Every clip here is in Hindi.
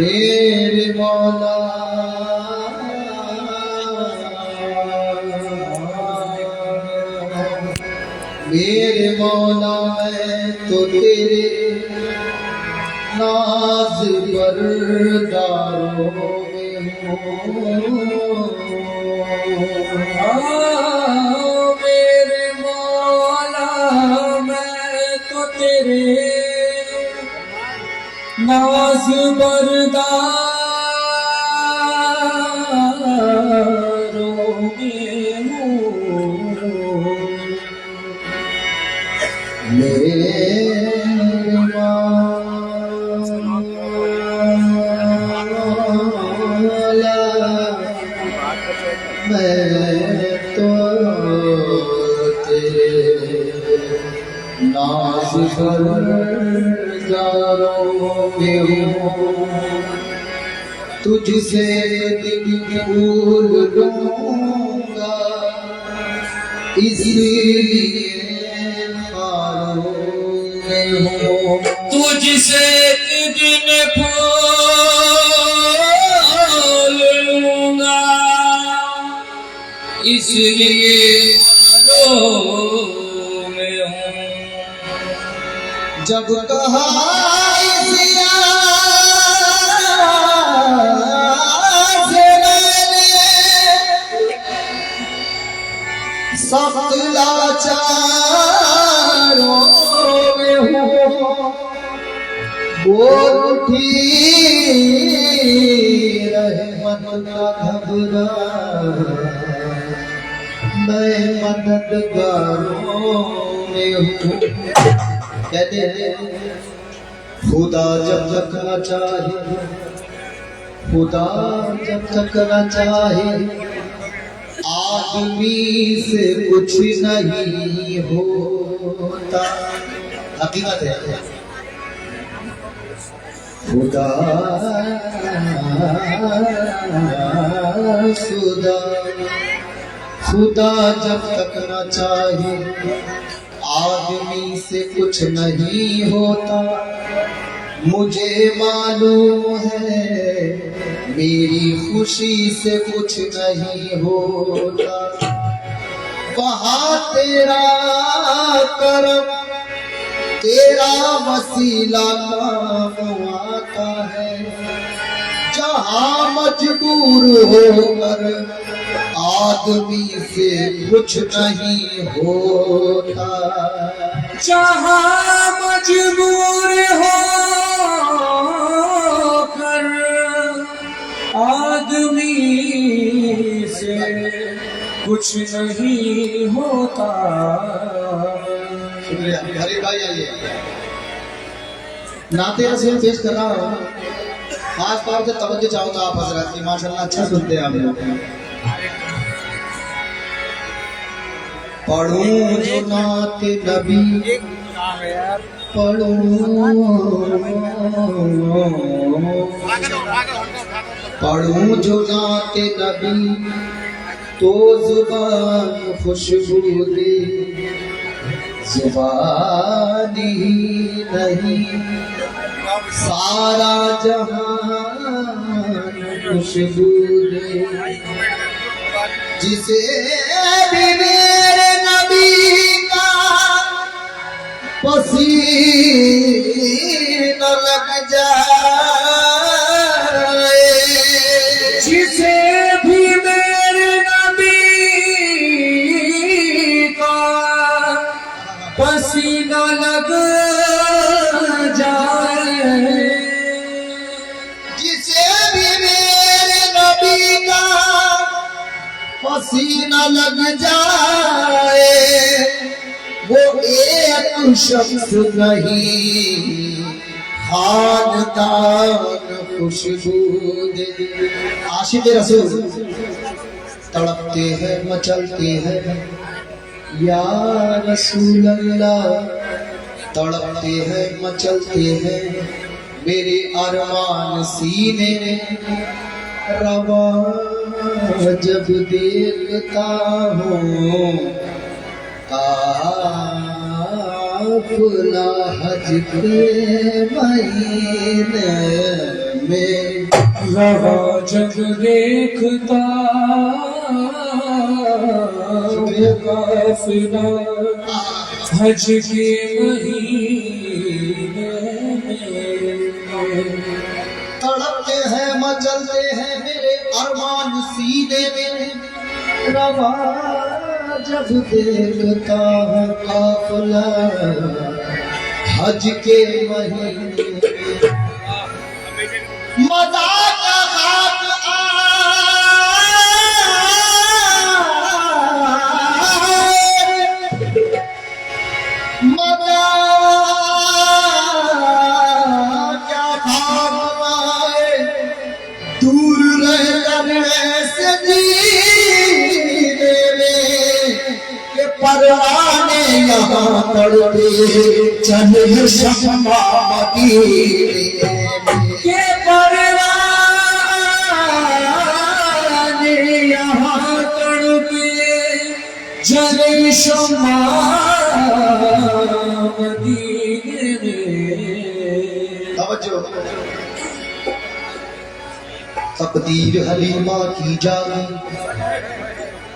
मेरे मौला मेरे मौला मैं तो तेरे नाज बरदारों में हूँ। मेरे मौला मैं तो तेरे नाज बरदारों में हूँ। मेरे मौला मैं तो तेरे नाज बरदारों में हूँ। तुझसे दिल भूल लूँगा इसलिए तुझसे दिन भूल लूँगा इसलिए में हूँ। जब कहा सख्त लाचारों में हूँ, बोल उठी रहमत का घबरा मैं मददगारों में हूँ। कहते हैं खुदा जब तक न चाहे, खुदा जब तक न चाहे आदमी से कुछ नहीं होता। हकीकत है खुदा खुदा जब तक न चाहे आदमी से कुछ नहीं होता। मुझे मालूम है मेरी खुशी से कुछ नहीं होता। वहाँ तेरा करम तेरा वसीला काम आता है। जहाँ मजबूर होकर आदमी से कुछ नहीं होता। जहाँ मजबूर होकर आदमी से कुछ नहीं होता। शुक्रिया हरी भाई। आइए नाते रसूल पेश कर रहा हूँ। खास तौर से तवज्जो चाहूँ तो आप हजरत की माशाल्लाह अच्छा सुनते हैं आप लोग। पढ़ूं जो नाते नबी पढ़ूं जो नाते नबी तो जुबान खुशबू दे। जुबानी नहीं सारा जहान खुशबू दे। जिसे भी मेरे नबी का पसीना लग जाए, जिसे भी मेरे नबी का पसीना लग जाए, जिसे भी मेरे नबी का पसीना लग जाए वो एक शख्स नहीं खानदान खुशबू दे। आशिक रसूल तड़पते हैं मचलते हैं या रसूल अल्लाह, तड़पते हैं मचलते हैं मेरे अरमान सीने में। रवा जब देखता हूँ काफिला हज के महीने में। रवा जब देखता काफिला हज के महीने में। तड़पते हैं मचलते हैं मेरे अरमान सीने में। रवा जब देखता हूँ काफिला हज के महीने। मजा का हाथ मजा क्या भाव आए, दूर रह कर ऐसे जीने में के परवाने यहाँ तड़पे चले शम्मा मदीने में। के परवाने यहाँ तड़पे जले शम्मा मदीने में। तवज्जो। तकदीर हलीमा की जागी,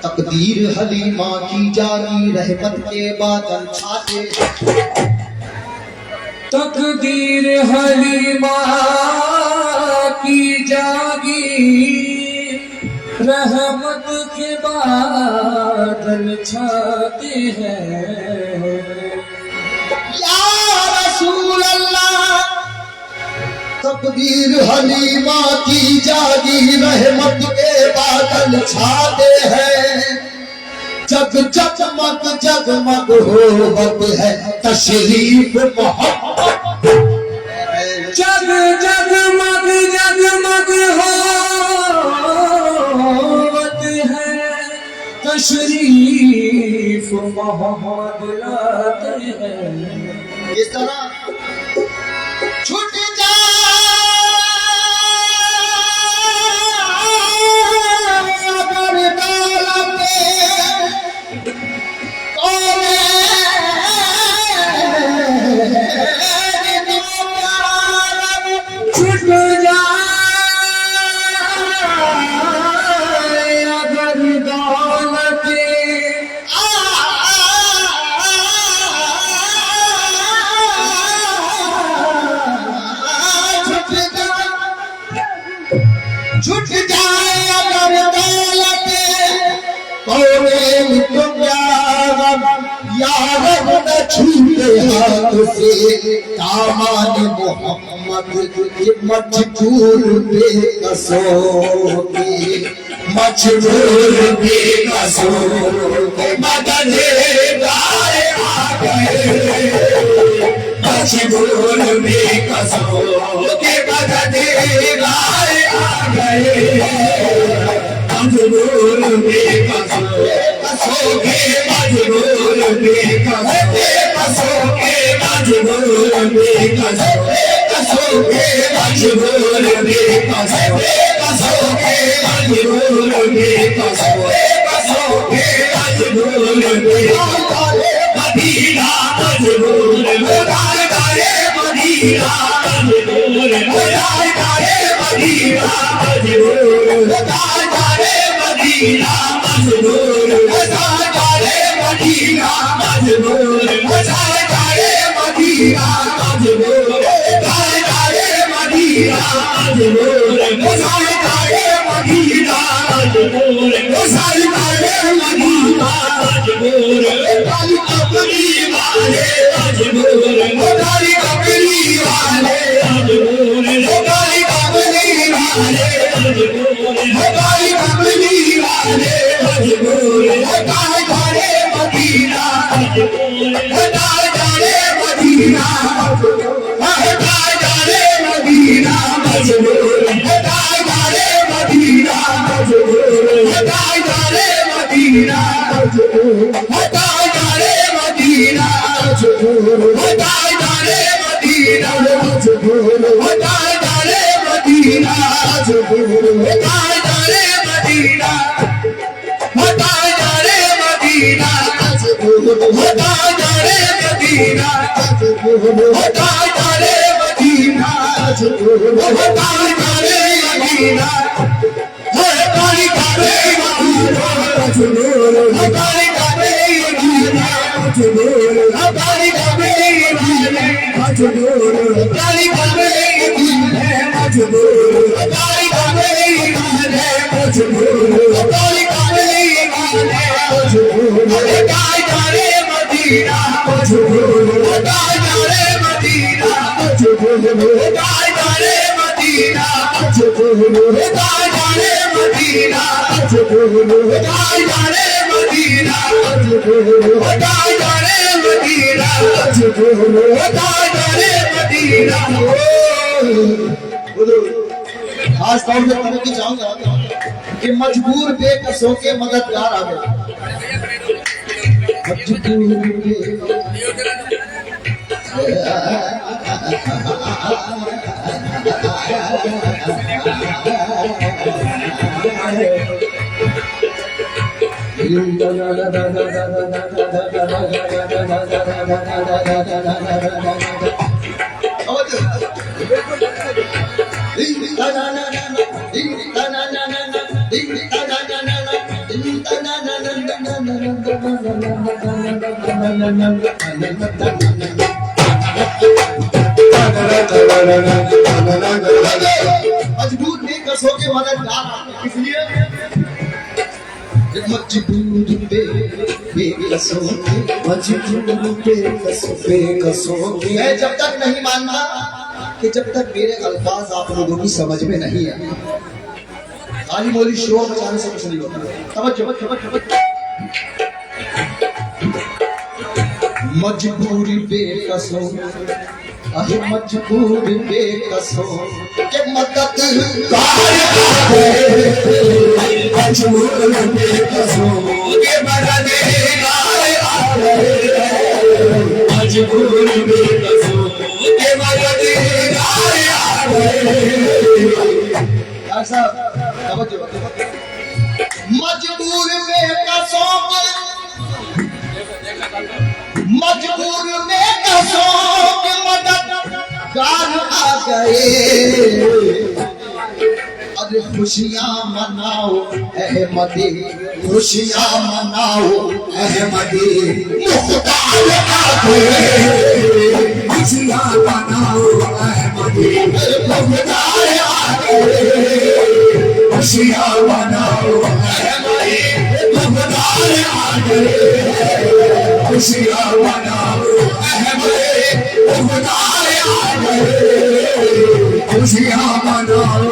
तकदीर हलीमा की जागी रहमत के बादल छाते। तकदीर हलीमा की जागी रहमत के बादल छाते हैं। या रसूल अल्लाह तकदीर हलीमा की जागी रहमत के बादल छाते हैं। जग जगमग जगमग होवत है तशरीफ मोहम्मद। जग जगमग जगमग होवत है तशरीफ मोहम्मद लाते हैं। इस तरह छूट छूट जाए अगर दौलत कौने दुनिया यार न छूटे हाथ से दामान मोहम्मद के मजबूर बेकसों के। मजबूर बेकसों के मददगार आ गए। मजबूर बेकसों के मददगार आ गए। मजबूर बेकसों के मजबूर बेकसों के मजबूर बेकसों के मजबूर बेकसों के मजबूर बेकसों के मजबूर मदीना मजबूर गाए गाए मदीना मजबूर गाए गाए मदीना मजबूर गाए गाए मदीना मजबूर गाए गाए मदीना मजबूर गाए गाए मदीना मजबूर गाए गाए मदीना मजबूर गाए गाए मदीना मजबूर गाए गाए मदीना मजबूर काली कबरी वाले मजबूर काली कबरी वाले मजबूर काली कबरी वाले मजबूर काली कबरी वाले मजबूर गाए गाए मदीना मजबूर गाए गाए मदीना गाए गाए मजबूर होता रे मदीना मजबूर होता रे मदीना होता रे मदीना मजबूर होता रे मदीना मजबूर होता रे मदीना मजबूर होता रे मदीना है पानी का रे मदीना मजबूर होता रे मदीना मजबूर होता रे मदीना मजबूर होता रे मदीना मजबूर होता रे मदीना मजबूर होता रे मजबूर होता रे मदीना मजबूर होता रे मदीना मजबूर होता रे मदीना मजबूर होता रे मदीना मजबूर होता रे मदीना मजबूर होता रे मदीना मजबूर होता रे मदीना खास तौर से तवज्जो चाहूंगा कि मजबूर बेकसों के मददगार आ गए। मजबूर बेकसों के मददगार, इसलिए मजबूर बेकसों के मैं जब तक नहीं मानता कि जब तक मेरे अल्फाज आप लोगों की समझ में नहीं है, खाली मोली शोर मचाने से कुछ नहीं होता। तवज्जो मजबूर बेकसों अहे मजबूर बेकसों के मददगार मजबूर बेकसों के मददगार मजबूर बेकसों के मददगार मजबूर बेकसों मजबूर बेकसों के मददगार आ गए। अरे खुशियां मनाओ अहमदी, खुशियां मनाओ अहमदी, मुख्तार आ गए। खुशियां मनाओ अहमदी, मुख्तार आ गए। खुशियां मनाओ अहमदी, मुख्तार आ गए। खुशियां मनाओ अहमदी, मुख्तार आ गए। खुशियां मनाओ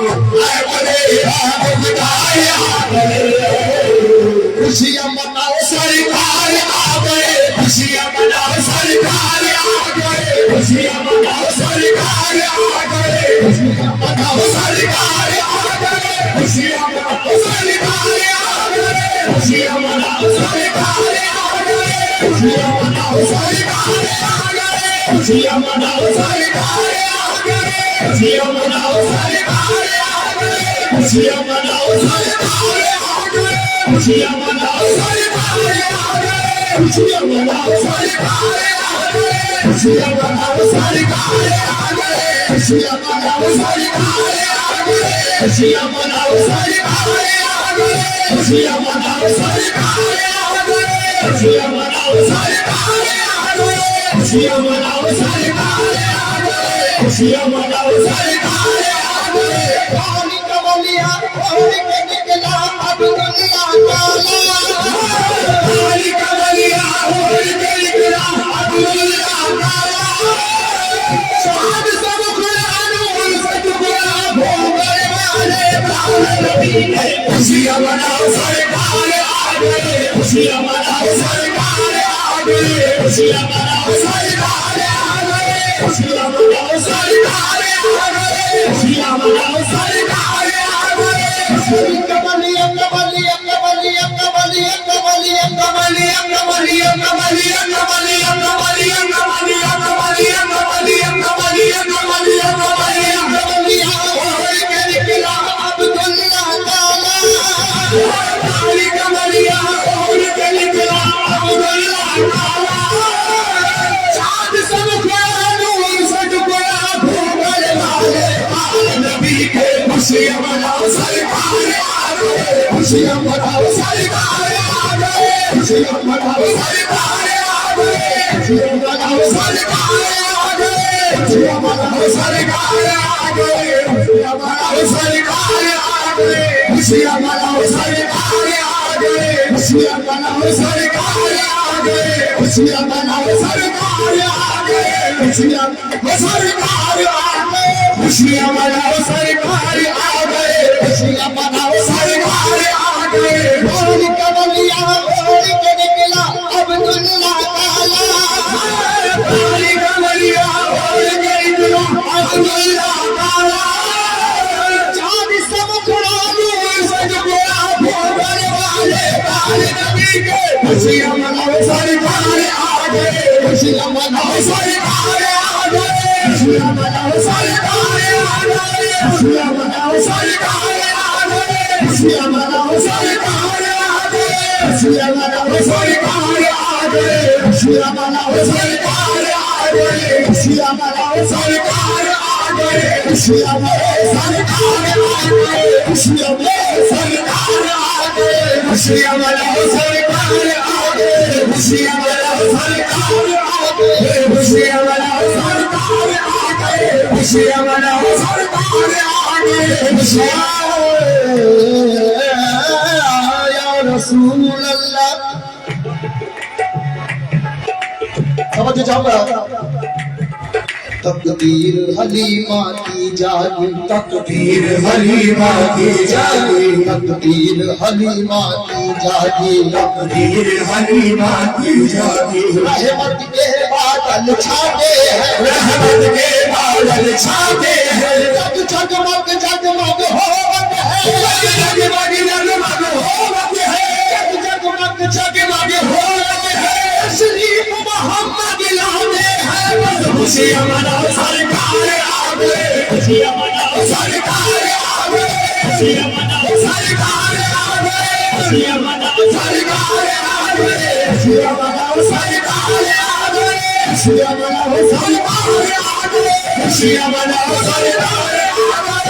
खुशियां मनाओ सरकार आ गए। खुशियां मनाओ सरकार आ गए खुशियां मनाओ सरकार आ गए खुशियां मनाओ सरकार आ गए खुशियां मनाओ सरकार आ गए खुशियां मनाओ सरकार आ गए खुशियां मनाओ सरकार आ गए खुशियां मनाओ सरकार आ गए खुशियां मनाओ सरकार आ गए खुशियां मनाओ सरकार आ गए खुशियां मनाओ सरकार आ गए खुशियां मनाओ सरकार आ गए खुशियां मनाओ सरकार आ गए खुशियां मनाओ सरकार आ गए खुशियां मनाओ सरकार आ गए खुशियां मनाओ सरकार आ गए खुशियां मनाओ सरकार आ गए खुशियां मनाओ सरकार आ गए खुशियां मनाओ सरकार आ गए पानी कमलिया और निकला अब दुनिया काला। पानी कमलिया और निकला अब दुनिया काला। शाद सब खुरानो सतगुरा भोगर वाले प्राण नबी है। खुशियां मनाओ सरकार आ गए खुशियां मनाओ सरकार आ गए खुशियां मनाओ सरकार आ गए खुशियां मनाओ सरकार आ गए खुशियां मनाओ सरकार आ गए कमलिया कमलिया कमलिया कमलिया कमलिया कमलिया कमलिया कमलिया कमलिया कमलिया कमलिया कमलिया कमलिया कमलिया कमलिया खुशियाँ मनाओ सरकार आ गए, खुशियाँ मनाओ सरकार आ गए, खुशियाँ मनाओ सरकार आ गए, खुशियाँ मनाओ सरकार आ गए, खुशियाँ मनाओ सरकार आ गए, खुशियाँ मनाओ सरकार आ गए, खुशियाँ मनाओ सरकार आ गए, खुशियाँ मनाओ सरकार आ गए, खुशियाँ मनाओ सरकार आ गए, खुशियाँ सरकार आ गए, खुशियाँ मनाओ सरकार आ गए, खुशियाँ मनाओ सरकार आ गए, होली कमलिया होली के निकला अब दुल्ला काला, होली कमलिया होली के निकला अब दुल्ला काला, चांद सब खुरालू सज गोरा भोगल वाले काले नबी के, खुशियाँ मनाओ सरकार आ गए, खुशियाँ मनाओ सरकार आ गए, खुशियाँ मनाओ सरकार आ गए, खुशियाँ मनाओ सरकार आ गए, खुशियाँ मनाओ सरकार आ गए, खुशियाँ मनाओ सरकार आ गए, खुशियाँ मनाओ सरकार आ गए, खुशियाँ मनाओ सरकार आ गए, खुशियाँ मनाओ सरकार आ गए, खुशियाँ मनाओ सरकार आ गए, खुशियाँ मनाओ सरकार आ गए, खुशियाँ मनाओ सरकार आ गए, खुशियाँ मनाओ सरकार आ गए, खुशियाँ मनाओ सरकार आ गए, खुशियाँ या रसूल अल्लाह। समझ जाऊंगा तकदीर हलीमा की जागी, तकदीर हलीमा की जागी, तकदीर हलीमा की जागी, तकदीर हलीमा की जागी, रहमत के बादल छाते हैं, रहमत के बादल छाते हैं, जग जगमग जगमग होवत है, जगमग जगमग होवत है, जगमग जगमग होवत है, शरीफ मोहम्मद लाने हैं, बस खुशियाँ मनाओ सरकार आ गए, खुशियाँ मनाओ सरकार आ गए, खुशियाँ मनाओ सरकार आ गए, खुशियाँ मनाओ सरकार आ गए, खुशियाँ मनाओ सरकार आ गए, खुशियाँ मनाओ सरकार आ गए, खुशियाँ मनाओ सरकार आ गए,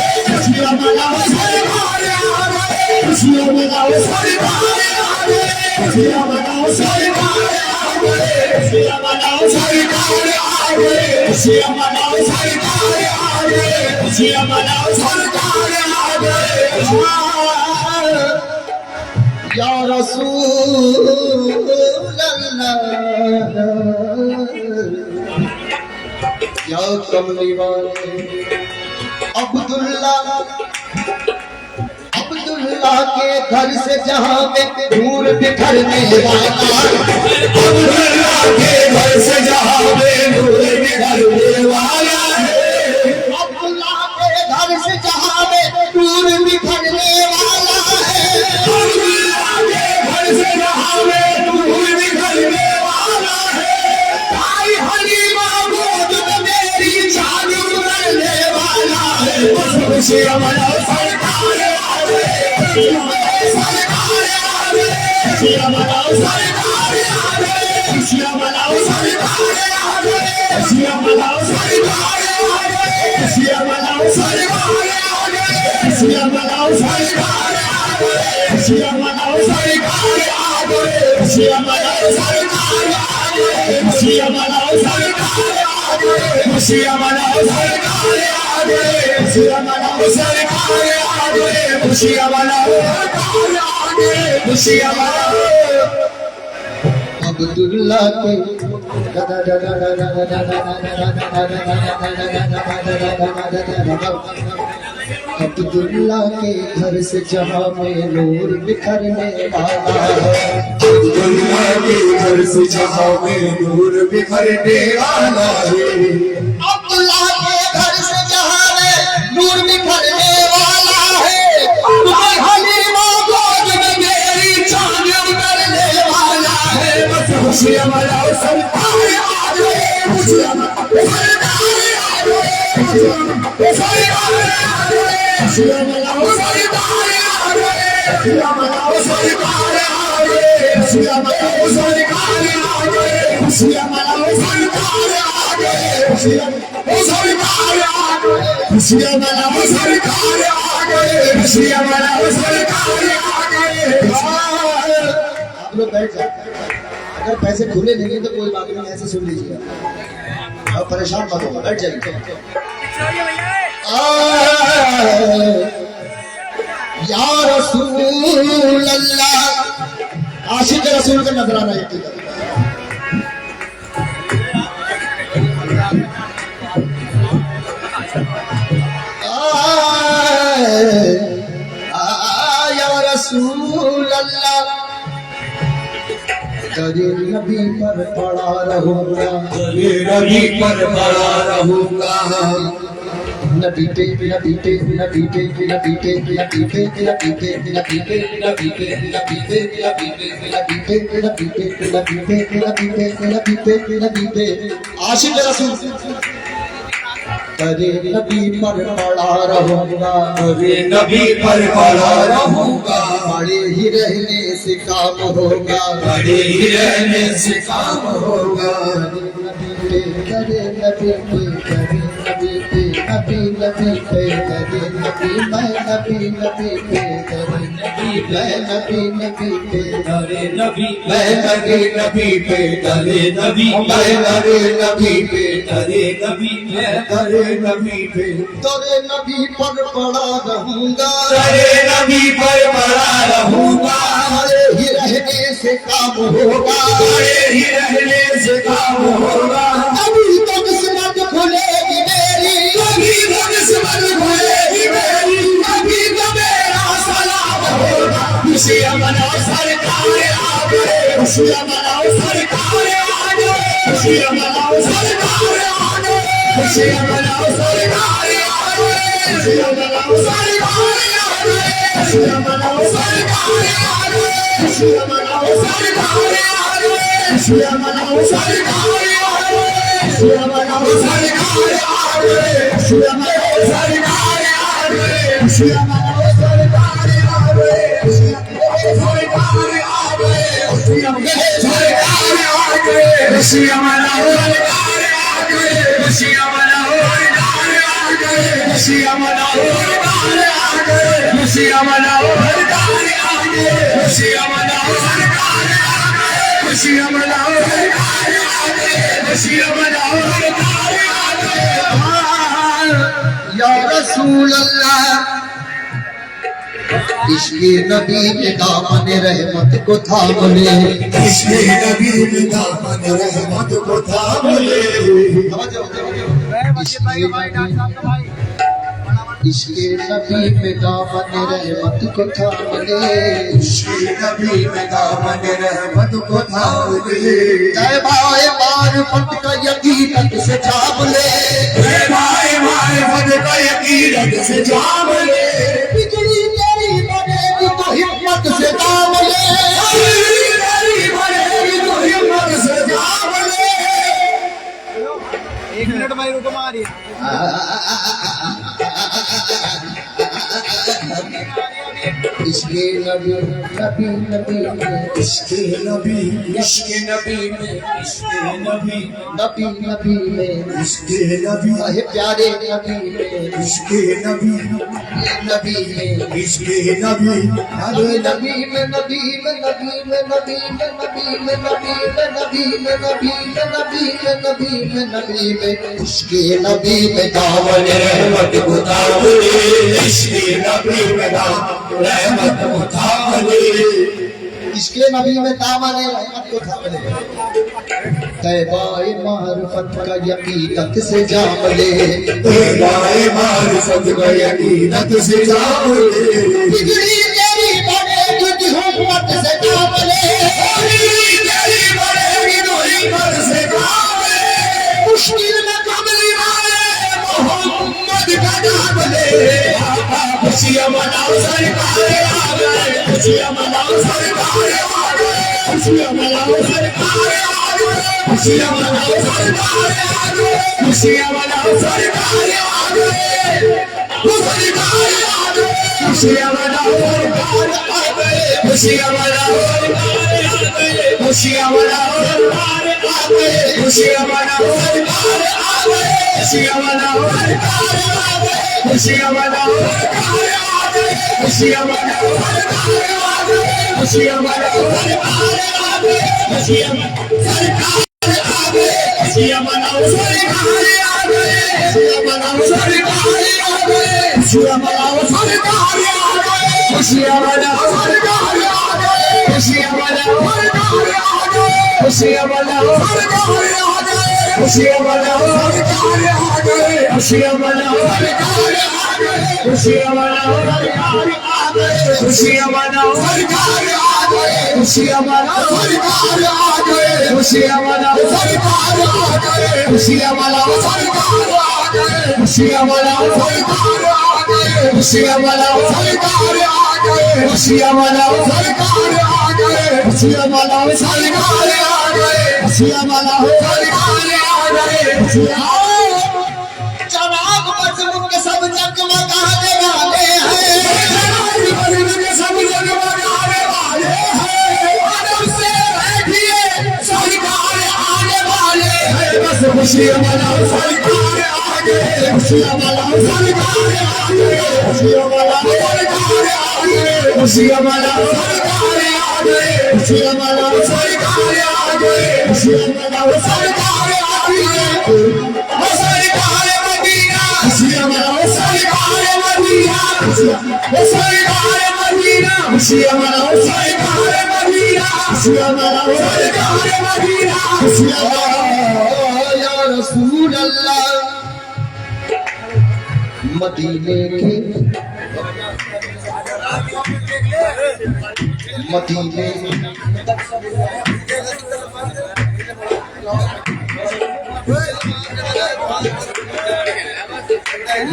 खुशियाँ मनाओ सरकार आ गए, खुशियाँ मनाओ सरकार आ गए, खुशियाँ मनाओ सरकार आ गए, खुशियाँ मनाओ सरकार आ गए, खुशियाँ मनाओ सरकार आ गए, खुशियाँ मनाओ सरकार आ गए, या रसूल अल्लाह, या कमली वाले अब्दुल्ला, अब्दुल्ला के घर से जहां में नूर बिखरने वाला, अब्दुल्ला के घर से जहां में नूर बिखरने वाला है, अब्दुल्ला के घर से जहां में नूर बिखरने वाला है, अब्दुल्ला के घर से जहां में नूर बिखरने वाला है, भाई हलीमा गोद में मेरी जान उतरने वाला है, बस खुशियाँ मनाओ सरकार आ गए, खुशियाँ मनाओ सरकार आ गए, खुशियाँ मनाओ सरकार आ गए, खुशियाँ मनाओ सरकार आ गए, खुशियाँ मनाओ सरकार आ गए, खुशियाँ मनाओ सरकार आ गए, खुशियाँ मनाओ सरकार आ गए, खुशियाँ मनाओ सरकार आ गए, खुशियाँ मनाओ सरकार आ गए, खुशियाँ मनाओ सरकार आ गए, खुशियाँ मनाओ सरकार आ गए, खुशियाँ मनाओ सरकार आ गए, खुशियाँ मनाओ सरकार आ गए, खुशियाँ मनाओ अब्दुल्ला के अब्दुल्ला के घर से जहां में नूर बिखरने वाला है, अब्दुल्ला के घर से जहां में नूर बिखरने वाला है, अब्दुल्ला के घर से जहां में नूर बिखरने वाला है, भाई हलीमा गोद में मेरी जान उतरने वाला है, बस खुशियाँ मनाओ सरकार आ गए, खुशियाँ मनाओ सरकार आ गए, खुशियाँ मनाओ सरकार आ गए, खुशियाँ मनाओ सरकार आ गए, खुशियाँ मनाओ सरकार आ गए, खुशियाँ मनाओ सरकार आ गए, खुशियाँ मनाओ सरकार आ गए, खुशियाँ मनाओ सरकार आ गए, खुशियाँ मनाओ सरकार आ गए, खुशियाँ मनाओ सरकार आ गए। आप लोग बैठ जाओ, अगर पैसे खुले नहीं तो कोई बात नहीं, ऐसे सुन लीजिए और परेशान मत हो, बैठ जाइए। या रसूल अल्लाह, आशिक रसूल का नजराना है। या रसूल अल्लाह, तेरे नबी पर पड़ा रहूंगा, तेरे नबी पर पड़ा रहूंगा, नबी पे नबी पे नबी पे नबी पे नबी पे नबी पे नबी पे नबी पे नबी पे नबी पे नबी पे नबी पे नबी पे नबी पे नबी पे नबी पे आशिक रसूल, तेरे नबी पर पड़ा रहूंगा, तेरे नबी पर पड़ा रहूंगा, बड़े ही रहने से काम होगा, बड़े ही रहने से काम होगा। करे नबी पे करे नबी पे नबी नबी पे करे नबी, मैं नबी नबी पे करे नबी, मैं नबी नबी पे करे नबी, मैं करे नबी पे करे नबी, मैं करे नबी पे करे नबी, मैं करे नबी पे तेरे नबी पर पड़ा रहूंगा, तेरे नबी पर पड़ा रहूंगा, बड़े ही रहने से काम होगा, बड़े ही रहने से काम होगा। अभी तो किस्मत खुलेगी मेरी, अभी तो किस्मत खुलेगी मेरी, अभी तो मेरा सलाम होगा। खुशियाँ मनाओ सरकार आ गए, खुशियाँ मनाओ सरकार आ गए, खुशियाँ मनाओ सरकार आ गए, खुशियाँ मनाओ सरकार आ गए, खुशियाँ मनाओ सरकार आ गए, खुशियाँ मनाओ सरकार आ गए, खुशियाँ मनाओ सरकार आ गए, खुशियाँ मनाओ सरकार आ गए, खुशियाँ मनाओ सरकार आ गए, खुशियाँ मनाओ सरकार आ गए, खुशियाँ मनाओ सरकार आ गए, खुशियाँ मनाओ सरकार आ गए, खुशियाँ मनाओ सरकार आ गए, खुशियाँ मनाओ सरकार आ गए, खुशियाँ मनाओ सरकार आ गए, खुशियाँ मनाओ सरकार आ गए, खुशियाँ मनाओ सरकार आ गए, खुशियाँ मनाओ सरकार आ गए, खुशियाँ मनाओ सरकार आ गए, खुशियाँ मनाओ सरकार आ गए। या रसूल अल्लाह, इश्क़ नबी के दामन रहमत को थाम ले, इश्क़ नबी के दामन रहमत को थाम ले, इश्क़ नबी में दामन रहमत को थाम ले, इश्क़ नबी में दामन रहमत को थाम ले, तैबाए मारिफत का यकीनत से जाम ले, तैबाए मारिफत का यकीनत से जाम ले, बिजली तेरी बनेगी तो हिम्मत से दाम ले, तेरी बनेगी तो हिम्मत से जाम ले। 1 मिनट भाई रुको मारिए। इश्क़ नबी नबी नबी इश्क़ नबी, इश्क़ नबी में, इश्क़ नबी, नबी नबी में, इश्क़ नबी, अहे प्यारे नबी में, इश्क़ नबी, नबी में, इश्क़ नबी, अरे नबी में नबी में नबी में नबी में नबी में नबी में नबी में नबी में नबी में नबी में नबी में इश्क़ नबी में दामन रहमत को थाम ले, इश्क़ नबी में दामन रहमत को थाम ले, इश्क़ नबी में दामन रहमत को थाम ले, तैबाए मारिफत का यकीनत से जाम ले, तैबाए मारिफत का यकीनत से जाम ले, बिगड़ी तेरी बनेगी तो हिम्मत से दाम ले, तेरी बनेगी तो हिम्मत से जाम ले, मुश्किल में कमली वाले मोहम्मद का नाम ले, खुशियाँ मनाओ सरकार आ गए, खुशियाँ मनाओ सरकार आ गए, खुशियाँ मनाओ सरकार आ गए, खुशियाँ मनाओ सरकार आ गए, खुशियाँ मनाओ सरकार आ गए, सरकार आ गए, खुशियाँ मनाओ सरकार आ गए, खुशियाँ मनाओ सरकार आ गए, खुशियाँ मनाओ सरकार आ गए, खुशियाँ मनाओ सरकार आ गए, खुशियाँ मनाओ सरकार आ गए, खुशियाँ मनाओ सरकार आ खुशियाँ मनाओ सरकार आ गए, खुशियाँ मनाओ सरकार आ गए, खुशियाँ सरकार आ गए, खुशियाँ मनाओ सरकार आ गए, खुशियाँ मनाओ सरकार आ गए, खुशियाँ मनाओ सरकार आ गए, खुशियाँ मनाओ सरकार आ गए, खुशियाँ मनाओ सरकार आ गए, खुशियाँ मनाओ सरकार आ गए, खुशियाँ मनाओ सरकार आ गए, खुशियाँ मनाओ सरकार आ गए, खुशियाँ मनाओ सरकार आ गए, खुशियाँ मनाओ सरकार आ गए, खुशियाँ मनाओ सरकार आ गए, खुशियाँ मनाओ सरकार आ गए, खुशियाँ मनाओ सरकार आ गए, खुशियाँ मनाओ सरकार आ गए, खुशियाँ मनाओ सरकार आ गए, खुशियाँ मनाओ सरकार आ गए, खुशियाँ मनाओ सरकार आ गए, खुशियाँ मनाओ सरकार आ गए, खुशियाँ चराग मजमुक के सब जगमगाने वाले हैं, सब जगमगाने वाले हैं, आदम से बैठिए सरकार आने वाले हैं, बस खुशियाँ मनाओ सरकार आ गए, खुशियाँ मनाओ सरकार आ गए, खुशियाँ मनाओ सरकार आ गए, खुशियाँ मनाओ सरकार आ गए, खुशियाँ मनाओ सरकार आ गए, खुशियाँ मनाओ सरकार आ गए, सरकार मदीना, खुशियाँ मनाओ सरकार मदीना, सरकार मदीना, खुशियाँ मनाओ सरकार मदीना, खुशियाँ मनाओ सरकार मदीना, खुशियाँ मनाओ या रसूल अल्लाह। मदीने के मदीने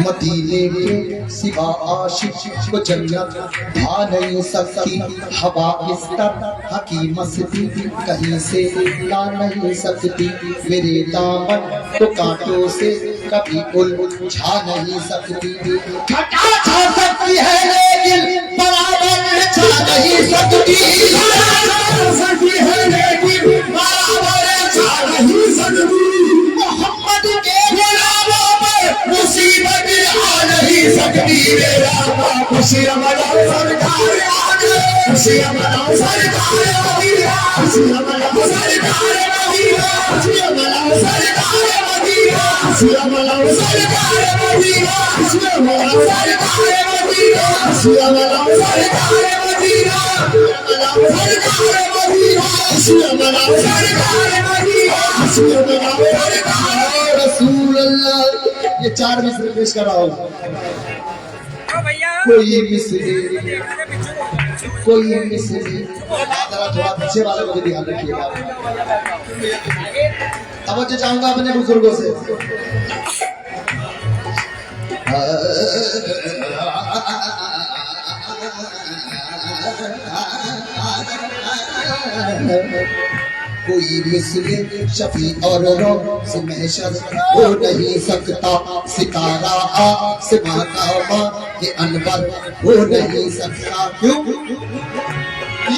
मदीने के सिवा आशिक को जन्नत भा नहीं सकती, हवा इस तरह की मस्ती कहीं से ला नहीं सकती, मेरे दामन तो कांटों से कभी उलझा नहीं सकती, हटा छा सकती है लेकिन बराबर छा नहीं सकती, सकती है लेकिन बराबर छा नहीं सकती, मोहम्मद के गुलामों पर मुसीबत आ नहीं सकती, मेरा खुशियाँ मनाओ सरकार आ गए, खुशियाँ मनाओ सरकार मदीना, खुशियाँ मनाओ सरकार मदीना, खुशियाँ मनाओ सरकार मदीना, खुशियाँ मनाओ सरकार मदीना, खुशियाँ मनाओ सरकार मदीना, खुशियाँ मनाओ सरकार मदीना, मनाओ सरकार मदीना, खुशियाँ मनाओ सरकार मदीना, खुशियाँ मनाओ सरकार रसूल अल्लाह। ये चार मिसरे पेश कर रहा हूँ। कोई मिसरे जरा थोड़ा पीछे वाले को भी ध्यान रखिएगा। तवज्जो चाहूंगा अपने बुजुर्गों से। कोई मिसले शफी और रोज़ महशर हो नहीं सकता, सितारा आसमां का ये अनवर हो नहीं सकता, क्यों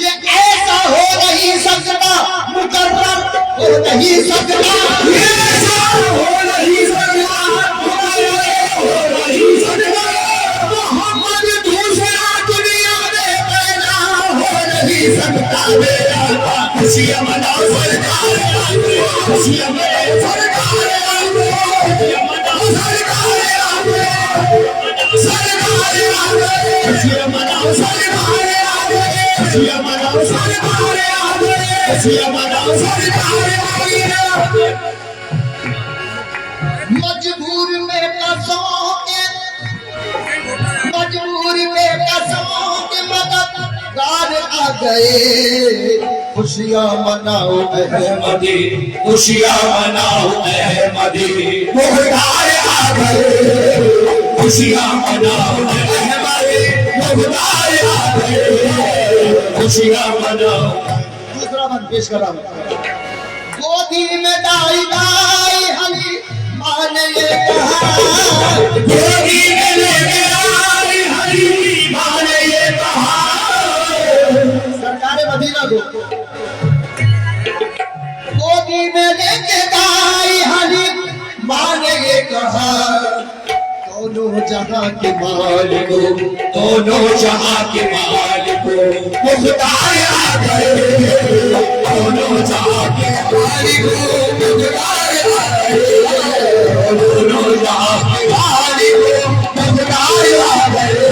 ये ऐसा हो नहीं सकता, मुकर्रर हो नहीं सकता, ये ऐसा हो नहीं सकता, हो नहीं सकता, मोहम्मद दूसरा दुनिया में पैदा हो नहीं सकता, मेरा खुशियाँ मनाओ सरकार आ गए, खुशियाँ मनाओ सरकार आ गए, खुशियाँ मनाओ सरकार आ गए, सरकार आ गए, खुशियाँ मनाओ सरकार आ गए, खुशियाँ मनाओ सरकार आ गए, खुशियाँ मनाओ सरकार आ गए, मजबूर में कसों के मददगार आ गए, खुशियाँ मनाओ अहमदी, खुशियाँ मनाओ अहमदी, मुख्तार आ गए, खुशियाँ मनाओ अहमदी, मुख्तार आ गए, खुशियाँ मनाओ। दूसरा बंद पेश कर रहा हूँ। गोदी में दाई दाई हली माँ ने ये कहा, गोदी में लेके आई हरी माँ ने ये कहा, सरकार मदीना को गोदी में लेके दाई हली माँ ने ये कहा, दोनों दोनों जहां के मालिक हो, दोनों जहां के मालिक हो, मुख्तार आ गए। दोनों जहां के मालिक हो, मुख्तार आ गए। दोनों जहां के मालिक हो, मुख्तार आ गए।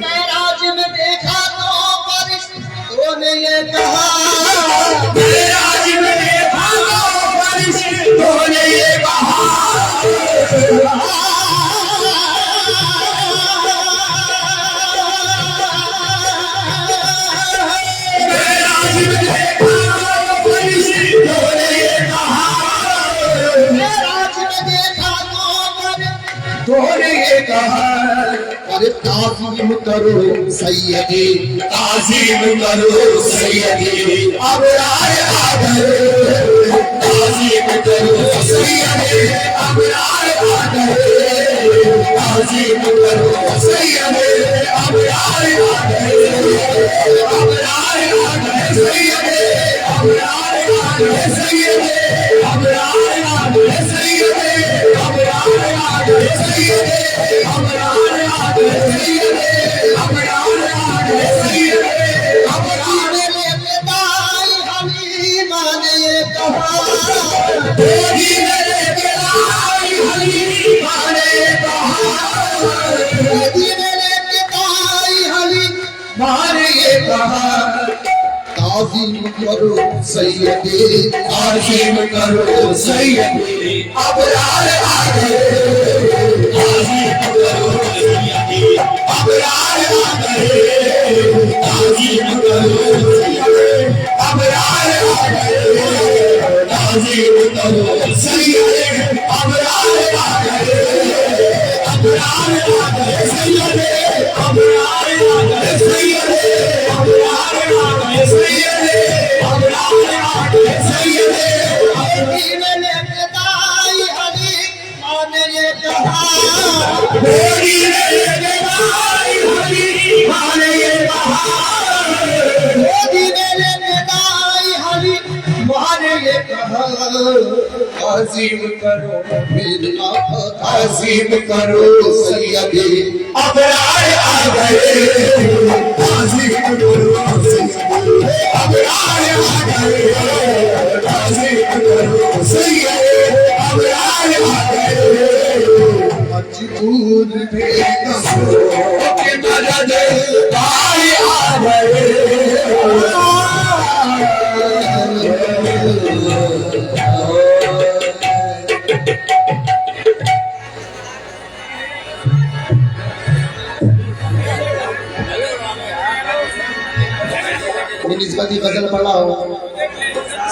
मेराज में देखा तो फरिश्तों ने ये कहा, मेराज में देखा तो फरिश्तों ने ये कहा, मेराज में देखा तो फरिश्तों ने ये कहा, मेराज में देखा तो फरिश्तों ने ये कहा, अरे ताज़ीम करो सैयदी, ताज़ीम करो सैयदी, अबरार आ गए। ताज़ीम करो सैयदी, अबरार आ गए। ताज़ीम करो सैयदी, अबरार आ गए। अबरार आ गए सैयदी, अबरार आ गए सैयदी, अबरार आ गए सैयदी, अबरार आ गए सैयदी, अबरार आ गए सैयदी, अबरार आ गए सैयदी, अबरार मेरे पिताई हलीमा ने ये कहा, तेरी मेरे पिताई हलीमा ने कहा, मेरे पिताई हलीमा ने ये कहा, ताज़ीम करो सैयदी, ताज़ीम करो सैयदी, अबरार आ गए। ताज़ीम करो सैयदी, अबरार आ गए। ताज़ीम करो सैयदी, अबरार आ गए। ताज़ीम करो सैयदी, अबरार आ गए। अबरार आ गए सैयदी, अबरार आ गए सैयदी, अबरार आ गए सैयदी, अबरार आ गए सैयदी, मेरे पिताई हलीमा ने ये कहा, तेरी मेरे पिताई हलीमा ने ये कहा, मेरे पिताई हलीमा ने ये कहा, ताज़ीम करो मेरे आका, ताज़ीम करो सैयदी, अबरार आ गए। ताज़ीम करो सैयदी, अबरार आ गए। ताज़ीम करो सैयदी, अबरार आ गए। मजबूर थे के मदद आए आ गए। निस्बती गजल पढ़ा हो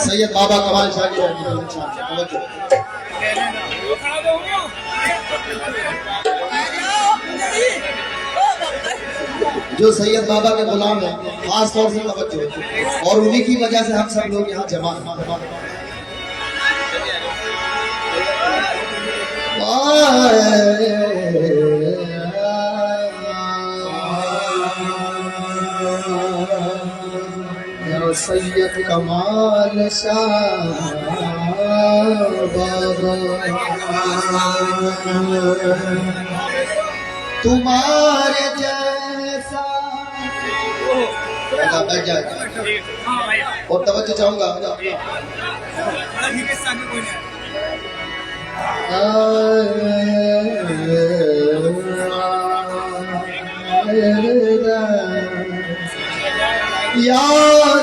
सैयद बाबा कमाल शाह की तवज्जो। जो सैयद बाबा के गुलाम है खास तौर से तवज्जो, और उन्हीं की वजह से हम सब लोग यहाँ जमा सैयद कमाल शाह बाबा, तुम्हारे जैसा बैठ जाए और तवज्जो चाहूंगा। या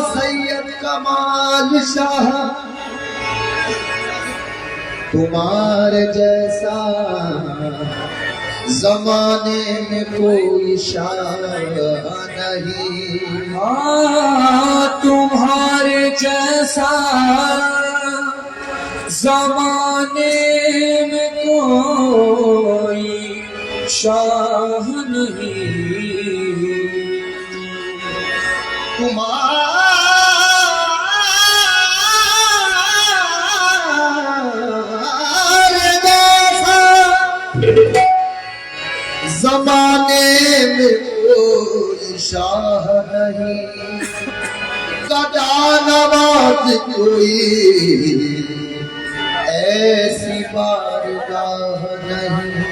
सैयद कमाल शाह, तुम्हारे जैसा जमाने में कोई शाह नहीं, तुम्हारे जैसा जमाने में कोई शाह नहीं, तुम्हारे जैसा जमाने में कोई शाह नहीं, गदा नवाज कोई ऐसी बारगाह नहीं,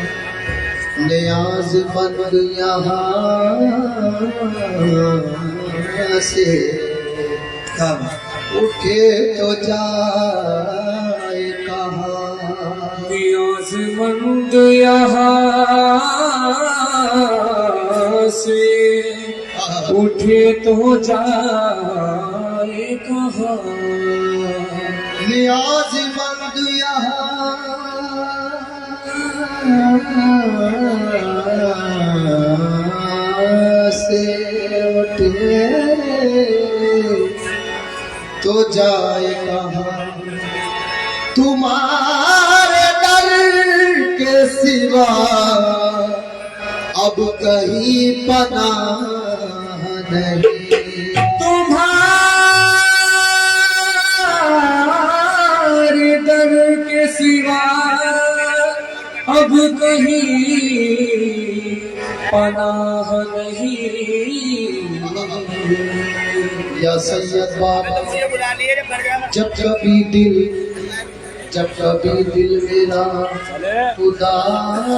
नियाज़मंद यहाँ से उठे तो जाए कहाँ। नियाज़मंद यहाँ से उठे तो जाए कहाँ। नियाज़मंद यहाँ से उठे तो जाए कहाँ। तुम्हारे दर के सिवा अब कहीं पनाह नहीं। तुम्हारे दर के सिवा अब कहीं पनाह नहीं। या सैयद बाबा जब कभी दिल मेरा उदास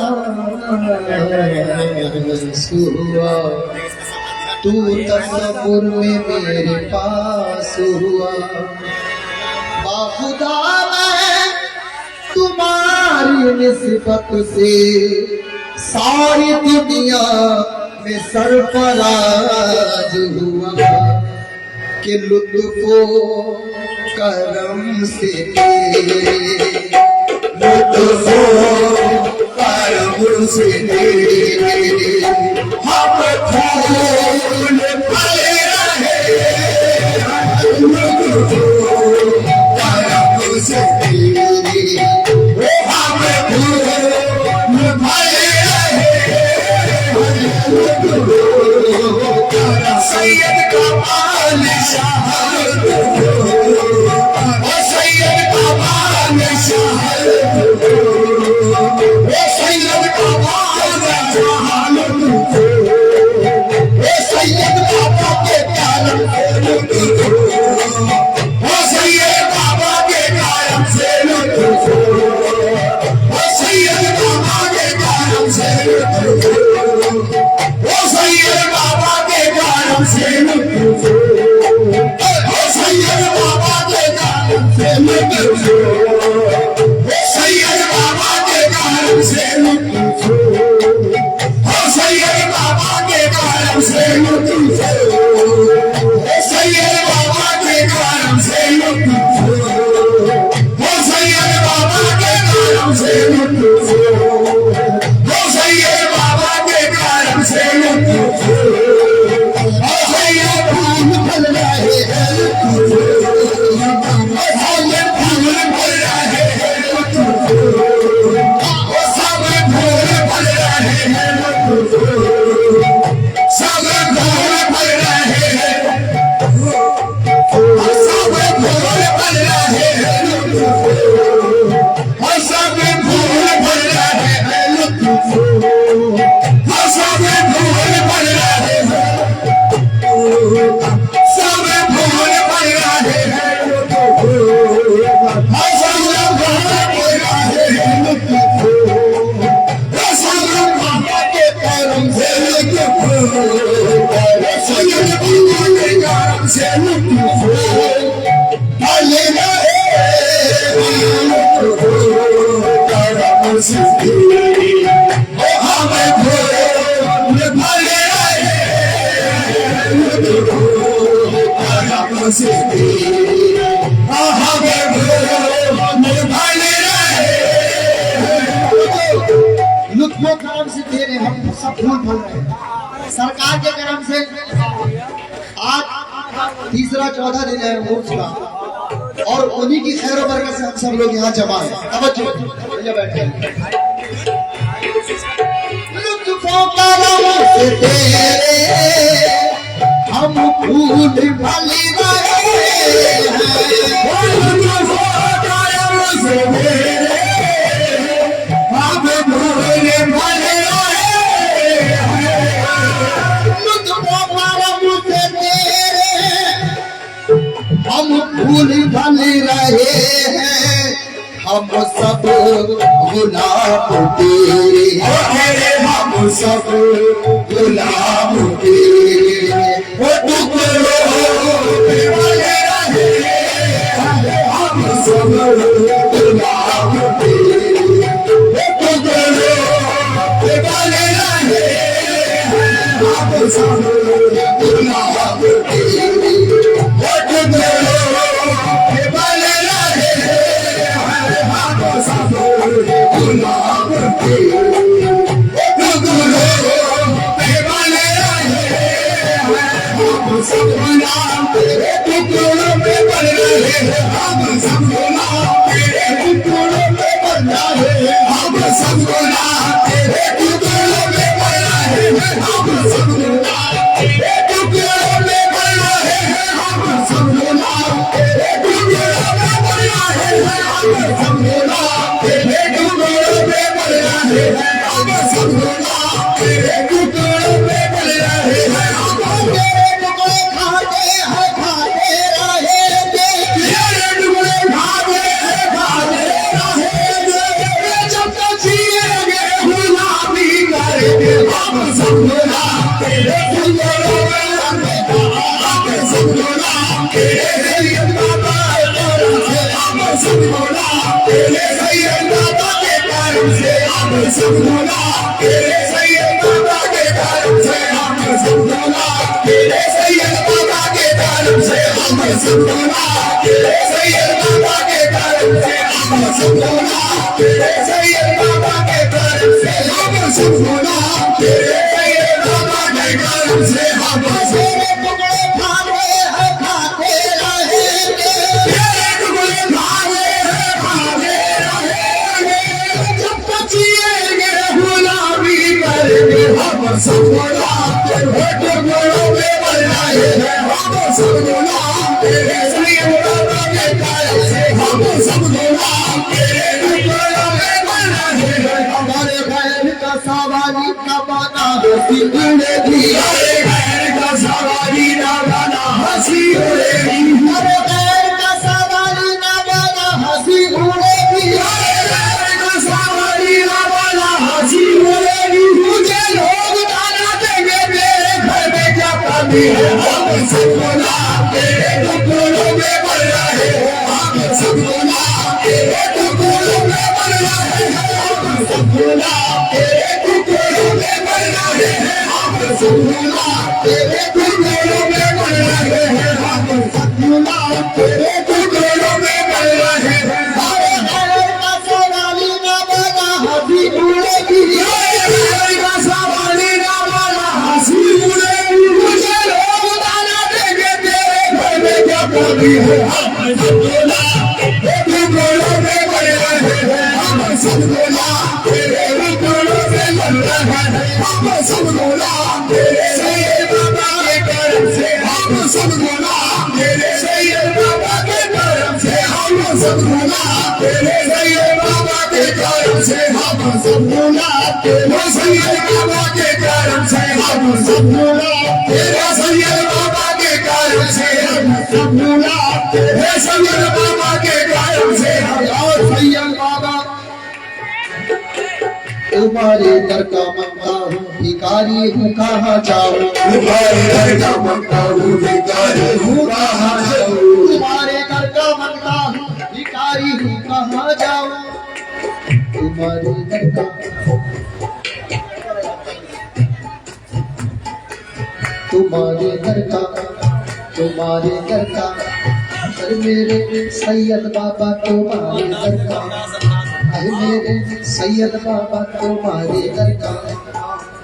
हुआ तू तसव्वुर में मेरे पास हुआ। बाखुदा मैं तुम्हारी निस्बत से सारी दुनिया में सरफराज हुआ कि लुत्फो करम से लुत्फो करम से हम फूल फले रहे। लुत्फो करम से हम फूल फले सैयद का बादशाह ओ सैयद का बादशाह ओ सैयद का बादशाह ओ सैयद बाबा के कालम ओ सैयद बाबा के कालम से ओ सैयद बाबा के कालम से ओ सैयद बाबा के कालम से ओ सैयद बाबा के कालम से ओ सैयद बाबा के कालम से ओ सैयद बाबा के कालम से ओ सैयद बाबा के कालम से ओ सैयद बाबा के कालम से ओ सैयद बाबा के कालम से लुत्फो करम से दे रहे हम सब फूल फल रहे हैं सरकार के करम से। आज तीसरा चौथा दिन है उर्स का और उन्हीं की खैर बरकत से हम सब लोग यहाँ जमा हैं। तवज्जो बैठे लुत्फो करम से दे रहे हम फूल फल रहे हम फूल फल रहे हैं हम सब गुलाम तेरे, हम सब गुलाम तेरे, वो टुकड़ों पे बने रहे, हम सब गुलाम तेरे, वो टुकड़ों पे बने रहे, हम सब गुलाम तेरे, वो टुकड़ों पे बने रहे, हम सब गुलाम तेरे, वो टुकड़ों पे बने रहे, हम सब गुलाम तेरे, टुकड़ों पे बन रहे, हम सब गुलाम तेरे, टुकड़ों पे बन रहे, हम सब गुलाम तेरे, टुकड़ों पे बन रहे, हम सब गुलाम तेरे, टुकड़ों पे बन रहे, हम सब गुलाम तेरे, टुकड़ों पे बन रहे, हम सब गुलाम तेरे, टुकड़ों पे बन रहे, हम सब गुलाम तेरे, टुकड़ों पे बन रहे, हम तेरे टुकड़े खाते हैं, खाते रहेंगे, तेरे टुकड़े खाते हैं, खाते रहेंगे, जब तक जिएंगे गुलामी करेंगे, हम सब गुलाम तेरे, टुकड़ों पे रहेंगे, हम सब गुलाम तेरे, सैयद बाबा के करम से, हम सब गुलाम तेरे, सैयद बाबा के करम से, हम सब गुलाम तेरे, सैयद बाबा के करम से, हम सब गुलाम तेरे, सैयद बाबा के करम से, हम सब गुलाम तेरे, सैयद बाबा के करम से, हम सब गुलाम तेरे, सैयद बाबा के करम से, हम सब गुलाम तेरे, सैयद बाबा के करम से, हम सब टुकड़े खाते हैं, खाते रहेंगे, तेरे टुकड़े खाते हैं, खाते रहेंगे, जब तक जिएंगे गुलामी करेंगे, हम सब गुलाम तेरे, टुकड़ों पे बन रहे हैं, हम सब गुलाम तेरे, सैयद बाबा के करम से, हम सब गुलाम तेरे, टुकड़ों पे बन रहे हैं, हमारे बहन का सवारी का बना हंसी उड़ेगी, हमारे बहन का सवारी ना बना हंसी उड़ेगी, हमारे बहन का सवारी ना बना हंसी उड़ेगी, हमारे बहन का सवारी ना बना हंसी उड़ेगी, मुझे लोग गाना देंगे तेरे घर में क्या कमी है, हम सब गुलाम तेरे, टुकड़ों में बन रहे, हम सब गुलाम तेरे, टुकड़ों में बन रहे, हम सब गुलाम तेरे, टुकड़ों में बन रहे, हम सब गुलाम तेरे, टुकड़ों में बन रहे, हम सब गुलाम तेरे, टुकड़ों में बन रहे, हमारे घर का सवारी ना बना हंसी उड़ेगी, हमारे घर का सवारी ना बना हंसी उड़ेगी, मुझे लोग गाना देंगे तेरे घर में क्या कमी है, हम सब गुलाम तेरे, टुकड़ों में बन रहे, हम सब गुलाम तेरे, टुकड़ों में बन रहे, हम सब गुलाम तेरे, सैयद बाबा के करम से, हम सब गुलाम तेरे, सैयद बाबा के करम से, हम सब गुलाम तेरे, सैयद बाबा के करम से, हम सब गुलाम तेरे, सैयद बाबा के करम से, हम सब गुलाम तेरे, सैयद बाबा के करम से, हम सब गुलाम तेरे, सैयद बाबा के करम से, और सैयद बाबा तुम्हारे दर का मंगता हूँ, भिखारी हूँ, कहाँ जाऊँ, तुम्हारे घर का मंगता हूँ, भिखारी हूँ, कहाँ जाऊँ, तुम्हारे दर का मंगता हूँ, भिखारी हूँ, कहाँ जाऊँ, तुम्हारे दर का, तुम्हारे दर का, तुम्हारे दर का, पर मेरे सैयद बाबा तुम्हारे दर का, अरे मेरे सैयद बाबा तुम्हारे दर का,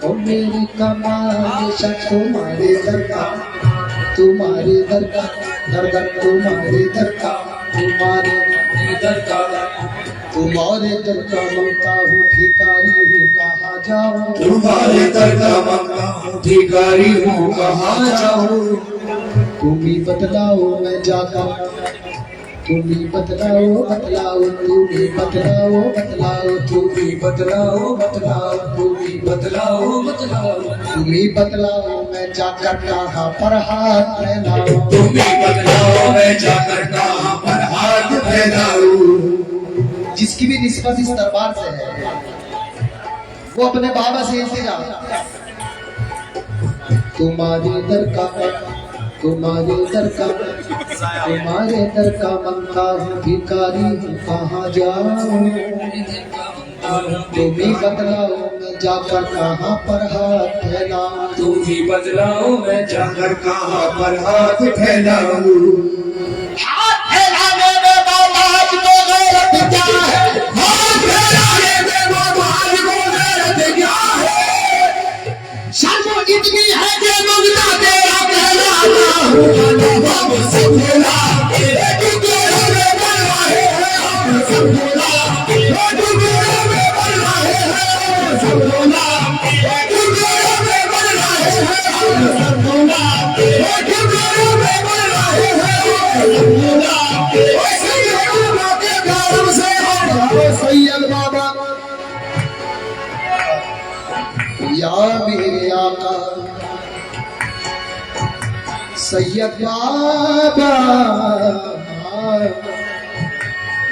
ओ मेरे कमाल शक तुम्हारे दर का, तुम्हारे दर का, दर दर तुम्हारे दर का, तुम्हारे दर का, तुम्हारे दर का मंगता हूँ, भिखारी हूँ, कहाँ जाऊँ, तुम्हारे दर का मंगता हूँ, भिखारी हूँ, कहाँ जाऊँ, तुम ही बतलाओ मैं जाकर, तुम ही बतलाओ बतलाओ, तुम ही बतलाओ बतलाओ, तुम ही बतलाओ बतलाओ, तुम ही बतलाओ बतलाओ, तुम ही बतलाओ मैं जाकर कहाँ पर हाथ फैलाऊं, तुम ही बतलाओ मैं जाकर कहाँ पर हाथ फैलाऊं, जिसकी भी निस्बत इस दरबार से है, वो अपने बाबा से इल्तिजा, तुम्हारे दर का मंगता हूँ भिखारी हूँ, कहाँ जाऊँ तुम ही बदलाओ मैं जाकर कहाँ पर हाथ फैलाऊं, तुम ही बदलाओ मैं जाकर कहाँ पर हाथ फैलाऊं। हाथ फैलाने में बाबाज को गैरत क्या है, हाथ फैलाने में बाबाज को गैरत क्या है, शर्म इतनी है कि मंगता तेरा कहलाना, बाबा समझला तेरे टुकड़ों में बन रहे हैं, समझला टुकड़ों में बन रहे हैं, समझला टुकड़ों में बन रहे हैं, समझला टुकड़ों में बन रहे हैं, सैयद बाबा या मेरे आका सैयद बाबा,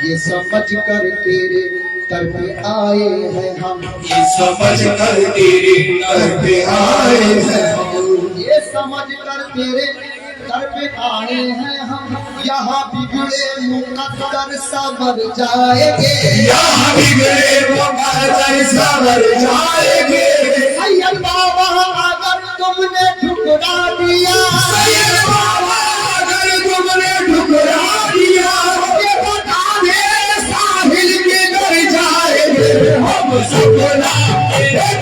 ये समझ कर तेरे दर पे आए हैं हम, ये समझ कर तेरे दर पे आए हैं हम, ये समझ कर तेरे दर पे आए हैं हम, यहाँ बिगड़े मुकद्दर संवर जाएंगे, यहाँ बिगड़े मुकद्दर संवर जाएंगे, सैयद बाबा अगर तुमने ठुकरा दिया, सैयद बाबा अगर तुमने ठुकरा दिया, ये बता दे साहिल बिगड़ जाएंगे, हम सबला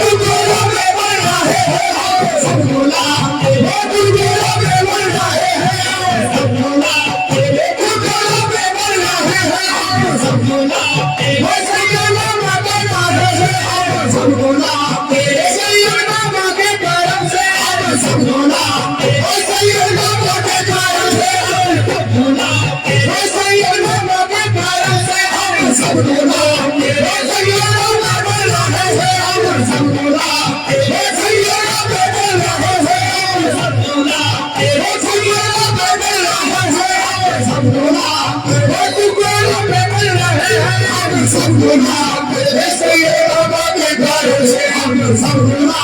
टुकड़ों में बन रहे हैं, हम सबला टुकड़ों में बन रहे हैं, सबला टुकड़ों में बन रहे हैं, हम सबला सैयद बाबा के कारण से, हम सबला सैयद बाबा के कारण से, हम सबला सैयद बाबा के कारण से, हम सबला सैयद बाबा के कारण से, हम सबला सैयद बाबा बन रहे हैं, हम सबला सैयद बाबा बन रहे हैं, हम सबला सैयद बाबा बन रहे हैं, हम सबला टुकड़ों में बन रहे हैं, हम सबला सैयद बाबा के कारण से, हम सबला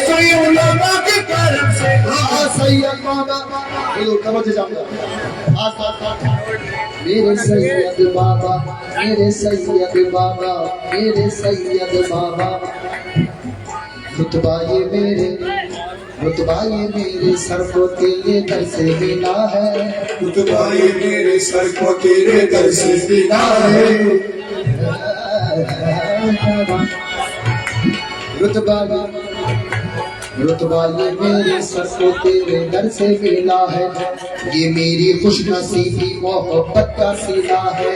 सैयद बाबा के कारण से, सैयद बाबा बोलो कमर जाऊंगा, मेरे सैयद बाबा, मेरे सैयद बाबा, मेरे सैयद बाबा, रुतबा ये मेरे सर को तेरे दर से मिला है, रुतबा ये मेरे सर को तेरे दर से मिला है, रुतबा ये मेरे सर को तेरे दर से मिला है, ये मेरी खुशनसीबी मोहब्बत का सिला है,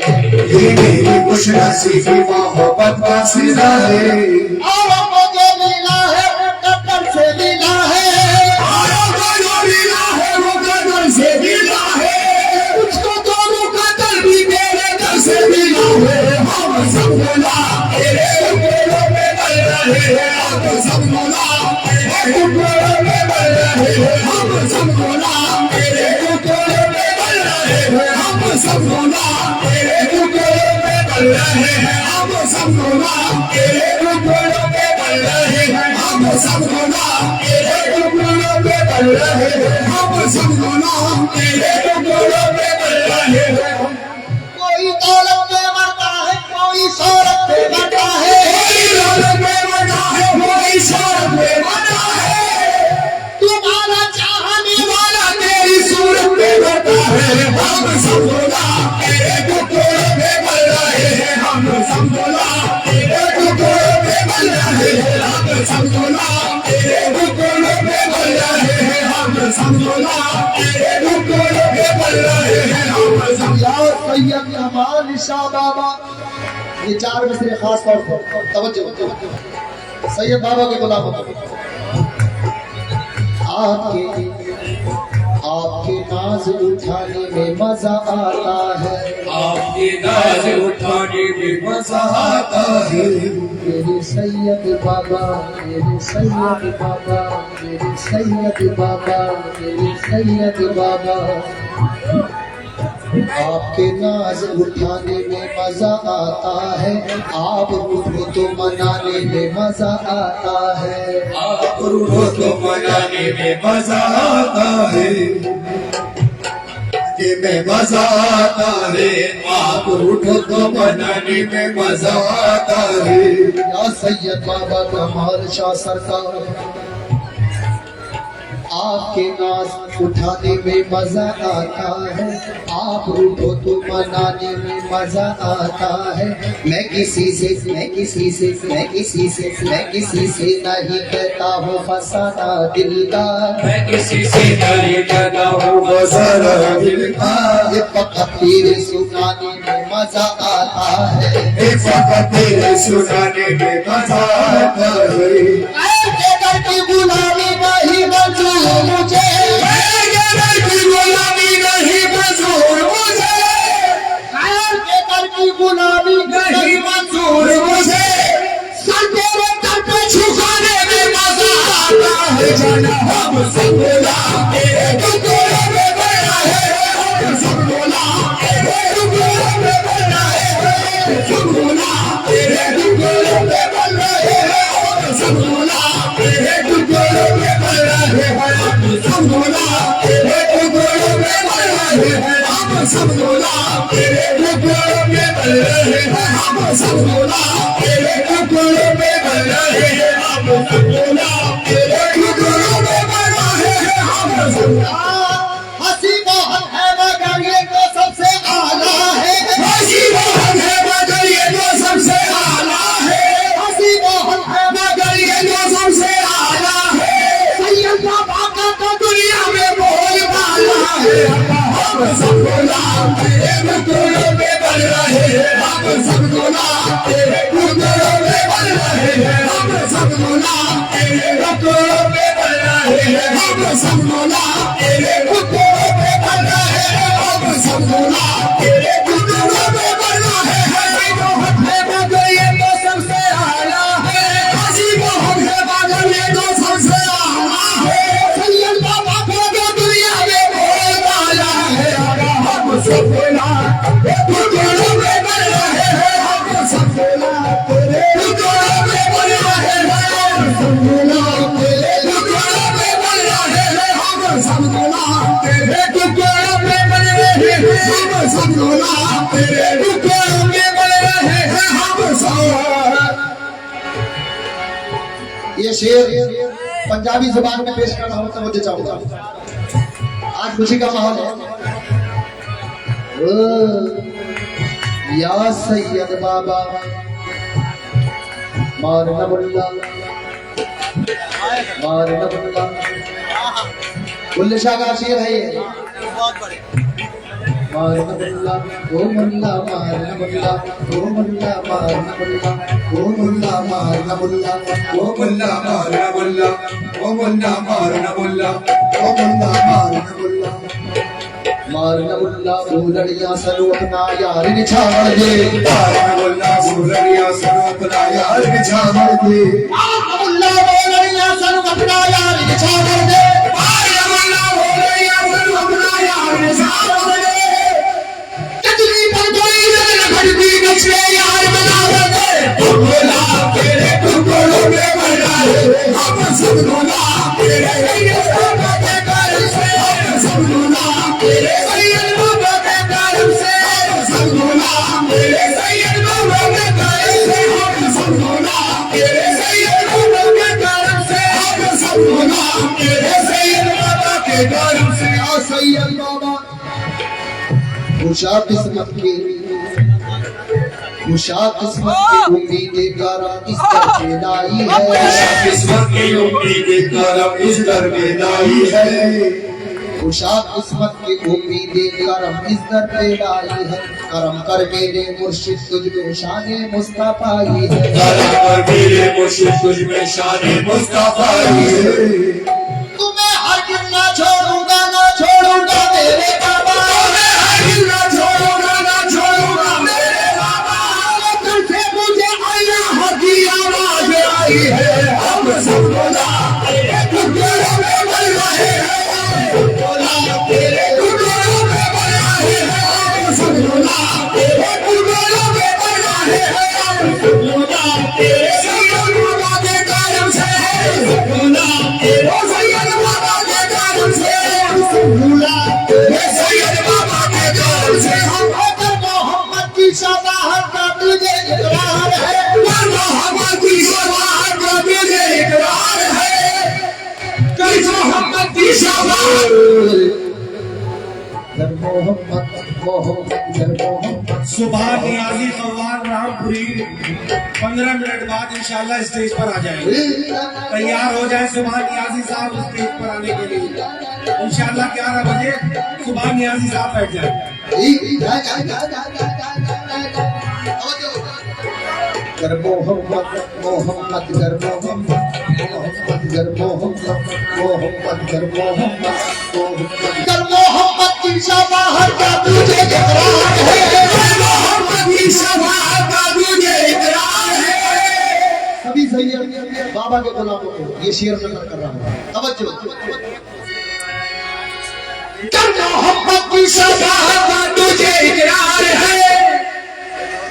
ये मेरी खुशनसीबी मोहब्बत का सिला है, और मुझे मिला है उनका दर से मिला है, मिला है वो कदर से मिला है, उसको दोनों कदर भी मेरे दर से मिला है, हम सब बोला तेरे टुकड़ों में बन रहे हैं, हम सब बोला टुकड़ों में बन रहे हैं, हम सब बोला तेरे टुकड़ों में बन रहे हैं, हम सब बोला तेरे टुकड़ों में बन रहे हैं, हम सब बोला तेरे टुकड़ों में बन रहे हैं, हम सब बोला तेरे टुकड़ों में बन रहे हैं, हम सब बोला तेरे टुकड़ों में बन रहे हैं, कोई दौलत में मरता है, कोई शोहरत में मरता है, कोई दौलत में मरता है, कोई शौहरत में मरता है, तुम्हारा चाहने वाला तेरी सूरत में मरता है, हम सब बोला तेरे टुकड़ों में बन रहे हैं, हम सब बोला तेरे टुकड़ों में बन रहे हैं, हम सब बोला तेरे टुकड़ों में बन रहे हैं, हम सब बोला तेरे टुकड़ों में बन रहे हैं, हम सब सैयद कमाल शाह बाबा, ये चार मिसरे खास तौर पर तवज्जो, सैयद बाबा के गुलाम आपके नाज उठाने में मजा आता है, आपके नाज उठाने में मजा आता है, मेरे सैयद बाबा, मेरे सैयद बाबा, मेरे सैयद बाबा, मेरे सैयद बाबा, आपके नाज उठाने में मजा आता है, आप रूठो तो मनाने में मजा आता है। आप रूठो तो मनाने में मजा आता है, कि में मजा आता है। आप रूठो तो मनाने में मजा आता है। या सैयद बाबा कमाल शाह सरकार, आपके नाज उठाने में मजा आता है, आप रूठो तो मनाने में मजा आता है। मैं किसी से नहीं कहता हूँ फसाना दिल का, मैं किसी से नहीं कहता हूँ फसाना दिल का। ये फकत तेरे सुनाने में मजा आता है, ये फकत तेरे सुनाने में मजा आता है। की गुलामी नहीं मंजूर मुझे, की गुलामी नहीं मंजूर मुझे, की गुलामी नहीं मंजूर मुझे। सर तेरे दर पे झुकाने में मजा आता है। जाना हम सब गुलाम तेरे टुकड़ों में बना है, हम सब गुलाम तेरे टुकड़ों में बना है, सब गुलाम तेरे टुकड़ों में बना है, हम सब गुलाम तेरे टुकड़ों में बना है, हम सब गुलाम तेरे टुकड़ों में बना है, हम सब गुलाम तेरे टुकड़ों में बना है, हम सब गुलाम तेरे टुकड़ों में बना है, हम सब गुलाम तेरे टुकड़ों में बना है, हम सब हंसी मोहन है मगर ये तो सबसे आला है, हंसी मोहन है मगर ये तो सबसे आला है, हंसी मोहन है मगर ये तो सबसे आला है। सैयद बाबा का तो दुनिया में बोलबाला है, हम सब गुलाम तेरे टुकड़ों में बन रहे हैं, हम सब गुलाम तेरे टुकड़ों में बन रहे हैं, हम सब गुलाम तेरे टुकड़ों में बन रहे हैं, हम सब गुलाम तेरे टुकड़ों में बन रहे हैं, हम सब गुलाम तेरे टुकड़ों में बन रहे हैं। मोहन है मगर ये तो सबसे आला है, हंसी मोहन है मगर ये तो सबसे आला है। सैयद बाबा वो तो दुनिया में बोलबाला है, हम सब गुलाम टुकड़ों में बन रहे हैं, हम सब गुलाम तेरे टुकड़ों में बन रहे हैं, हम सब गुलाम तेरे टुकड़ों में बन रहे हैं, हम सब गुलाम तेरे टुकड़ों में बन रहे हैं, हम सब गुलाम तेरे टुकड़ों में बन रहे हैं, हम सब। ये शेर पंजाबी जुबान में पेश करना हो तो चाहूंगा, आज खुशी का माहौल है। ओ, या सैयद बाबा मारना मुल्ला, मारना मुल्ला, बुल्ले शाह का शेर है ये। मारना मुल्ला ओ मुल्ला, मारना मुल्ला ओ मुल्ला, मारना मुल्ला ओ मुल्ला, मारना मुल्ला ओ मुल्ला मारना मुल्ला, ओ मुल्ला मारना मुल्ला, ओ मुल्ला मारना मुल्ला, मारना मुल्ला वो लड़ियां सरो अपना यार निछाड़ दे, मारना मुल्ला सुररिया सरो अपना यार बिछाड़ दे, मारना मुल्ला वो लड़ियां सरो अपना यार निछाड़ दे, मारना मुल्ला हो रही सरो अपना यार बिछाड़ दे। कजली पर कोई नजर भटकी नचले यार बना दे, गुलाम तेरे टुकड़ों में बन रहे हैं, हम सब गुलाम तेरे सैयद के करम से, हम सब गुलाम तेरे सैयद के करम से, हम सब गुलाम तेरे सैयद के करम से, हम सब गुलाम तेरे सैयद के करम से, हम सब गुलाम तेरे सैयद के करम से। या सैयद बाबा खुशा किस्मत की, खुशा किस्मत की उम्मीदें करम इस दर पे लाई है, किस्मत की उम्मीद करम इस दर पे लाई है, खुशा किस्मत की उम्मीदें करम इस दर पे लाई है, करम कर मेरे मुर्शिद तुझ में शाने मुस्तफाई है, करम कर मेरे मुर्शिद तुझ में शाने मुस्तफाई है, तुम्हें हरगिज़ ना छोड़ूंगा, ना छोड़ूंगा मेरे बाबा, तुम्हें हरगिज़ ना छोड़ूंगा, ना छोड़ूंगा मेरे बाबा। कल से मुझे अल्लाह की आवाज आई है, हम सब गुलाम तेरे टुकड़ों में बन रहे हैं, हम सब गुलाम तेरे टुकड़ों में बन रहे हैं, सुबह नियाजी कव्वाल रामपुरी 15 मिनट बाद इंशाल्लाह स्टेज पर आ जाएंगे। तैयार हो जाए सुबह नियाजी साहब स्टेज पर आने के लिए। इंशाल्लाह 11 बजे सुबह नियाजी साहब बैठ जाएंगे। कर मोहम्मद मोहम्मद कर मोहम्मद मोहम्मद कर मोहम्मद मोहम्मद कर मोहम्मद कर मोहम्मद की शबाहत का तुझे इकरार है। मोहम्मद की शबाहत का तुझे इकरार है। सभी सैयद बाबा के गुलामों को ये शेर नकल कर रहा हूँ। तवज्जो। कर मोहम्मद की शबाहत का तुझे इकरार है।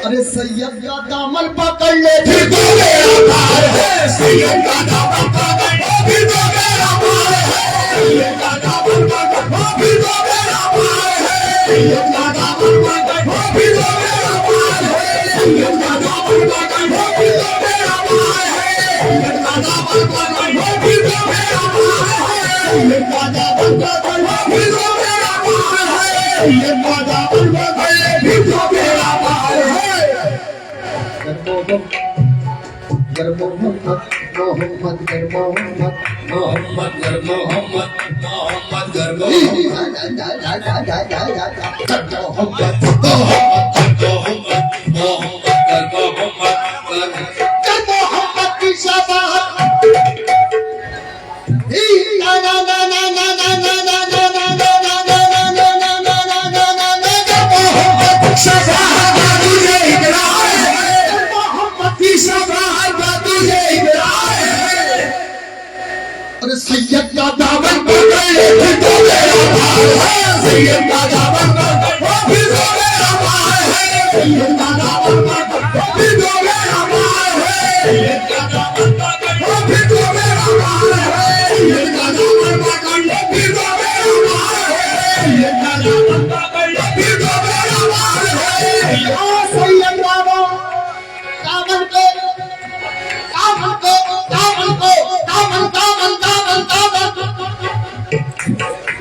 अरे सैयद का दामन पकड़ ले फिर तो मेरा पार है। सैयद का दामन पकड़ ले फिर तो मेरा पार है। सैयद का दामन पकड़ ले फिर तो मेरा पार है। सैयद का दामन पकड़ ले फिर तो मेरा पार है। सैयद का दामन पकड़ ले फिर तो मेरा पार है। सैयद का दामन पकड़ ले फिर तो मेरा पार है। सैयद का दामन पकड़ ले फिर तो मेरा पार है। सैयद का दामन पकड़ ले फिर तो मेरा पार है। कर मोहम्मद मोहम्मद कर मोहम्मद मोहम्मद कर मोहम्मद मोहम्मद कर मोहम्मद कर मोहम्मद की शबाहत सैयद का दामन पकड़ ले फिर तो मेरा पार है। सैयद का दामन पकड़ ले फिर तो मेरा पार है। सैयद का दामन पकड़ ले फिर तो मेरा पार है। सैयद का दामन पकड़ ले फिर तो मेरा पार है। सैयद का दामन पकड़ ले फिर तो मेरा पार है। सैयद का दामन पकड़ ले फिर तो मेरा पार है। सैयद बाबा दामन को दामन को दामन को दामन दामन दामन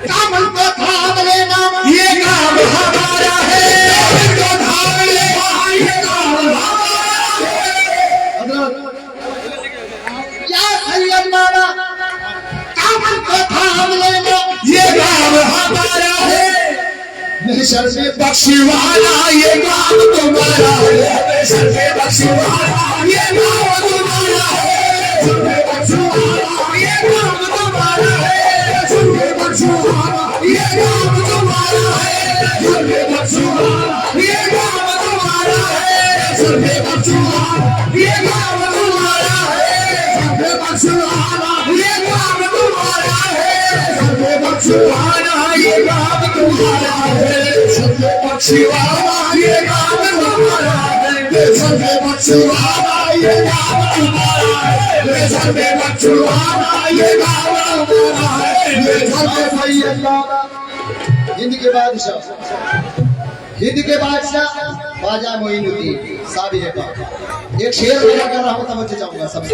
दामन को थाम लेना। ये काम हमारा है। इसको थाम ले ये काम हमारा है। या सैयद बाबा दामन को थाम लेना। ये काम हमारा है। महशर में बख्शीवाला ये काम तुम्हारा है। महशर में बख्शीवाला ये काम तुम्हारा है। महशर में बख्शीवाला ये काम तुम्हारा है। महशर में बख्शीवाला ये काम तुम्हारा है। महशर में बख्शीवाला ये काम तुम्हारा है। महशर में बख्शीवाला ये काम तुम्हारा है। महशर में बख्शीवाला ये काम तुम्हारा है। महशर में बख्शीवाला ये काम तुम्हारा है। सबके बख्शीवाला ये काम तुम्हारा है। सबके बख्शीवाला ये काम तुम्हारा है। सबके बख्शीवाला ये काम तुम्हारा है। सबके सैयद बाबा हिंद के बादशाह हिंद के बादशाह ख्वाजा मोइनुद्दीन साबिर का एक शेर लगा कर रहा हूं। तवज्जो चाहूंगा सबसे।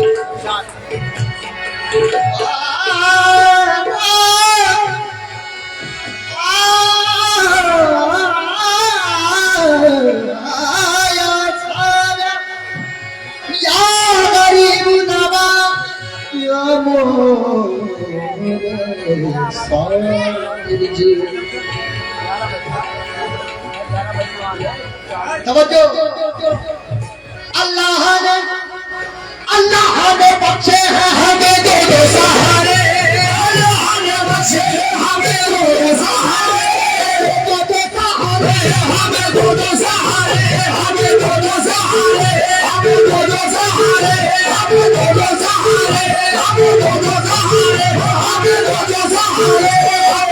तवज्जो। अल्लाह ने बख्शे हैं हमें दो दो सहारे। अल्लाह ने बख्शे हमें दो दो सहारे। दो दो सहारे हमें दो दो सहारे। हमें दो दो सहारे। हमें दो दो सहारे। हमें दो दो सहारे। हमें दो दो सहारे। हमें दो दो सहारे। हमें दो दो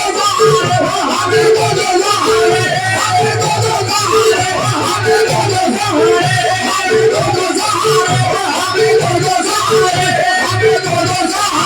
सहारे। हमें दो दो सहारे। हमें दो दो सहारे। हमें दो दो सहारे। हमें दो दो सहारे। हमें दो दो सहारे। हमें दो दो सहारे।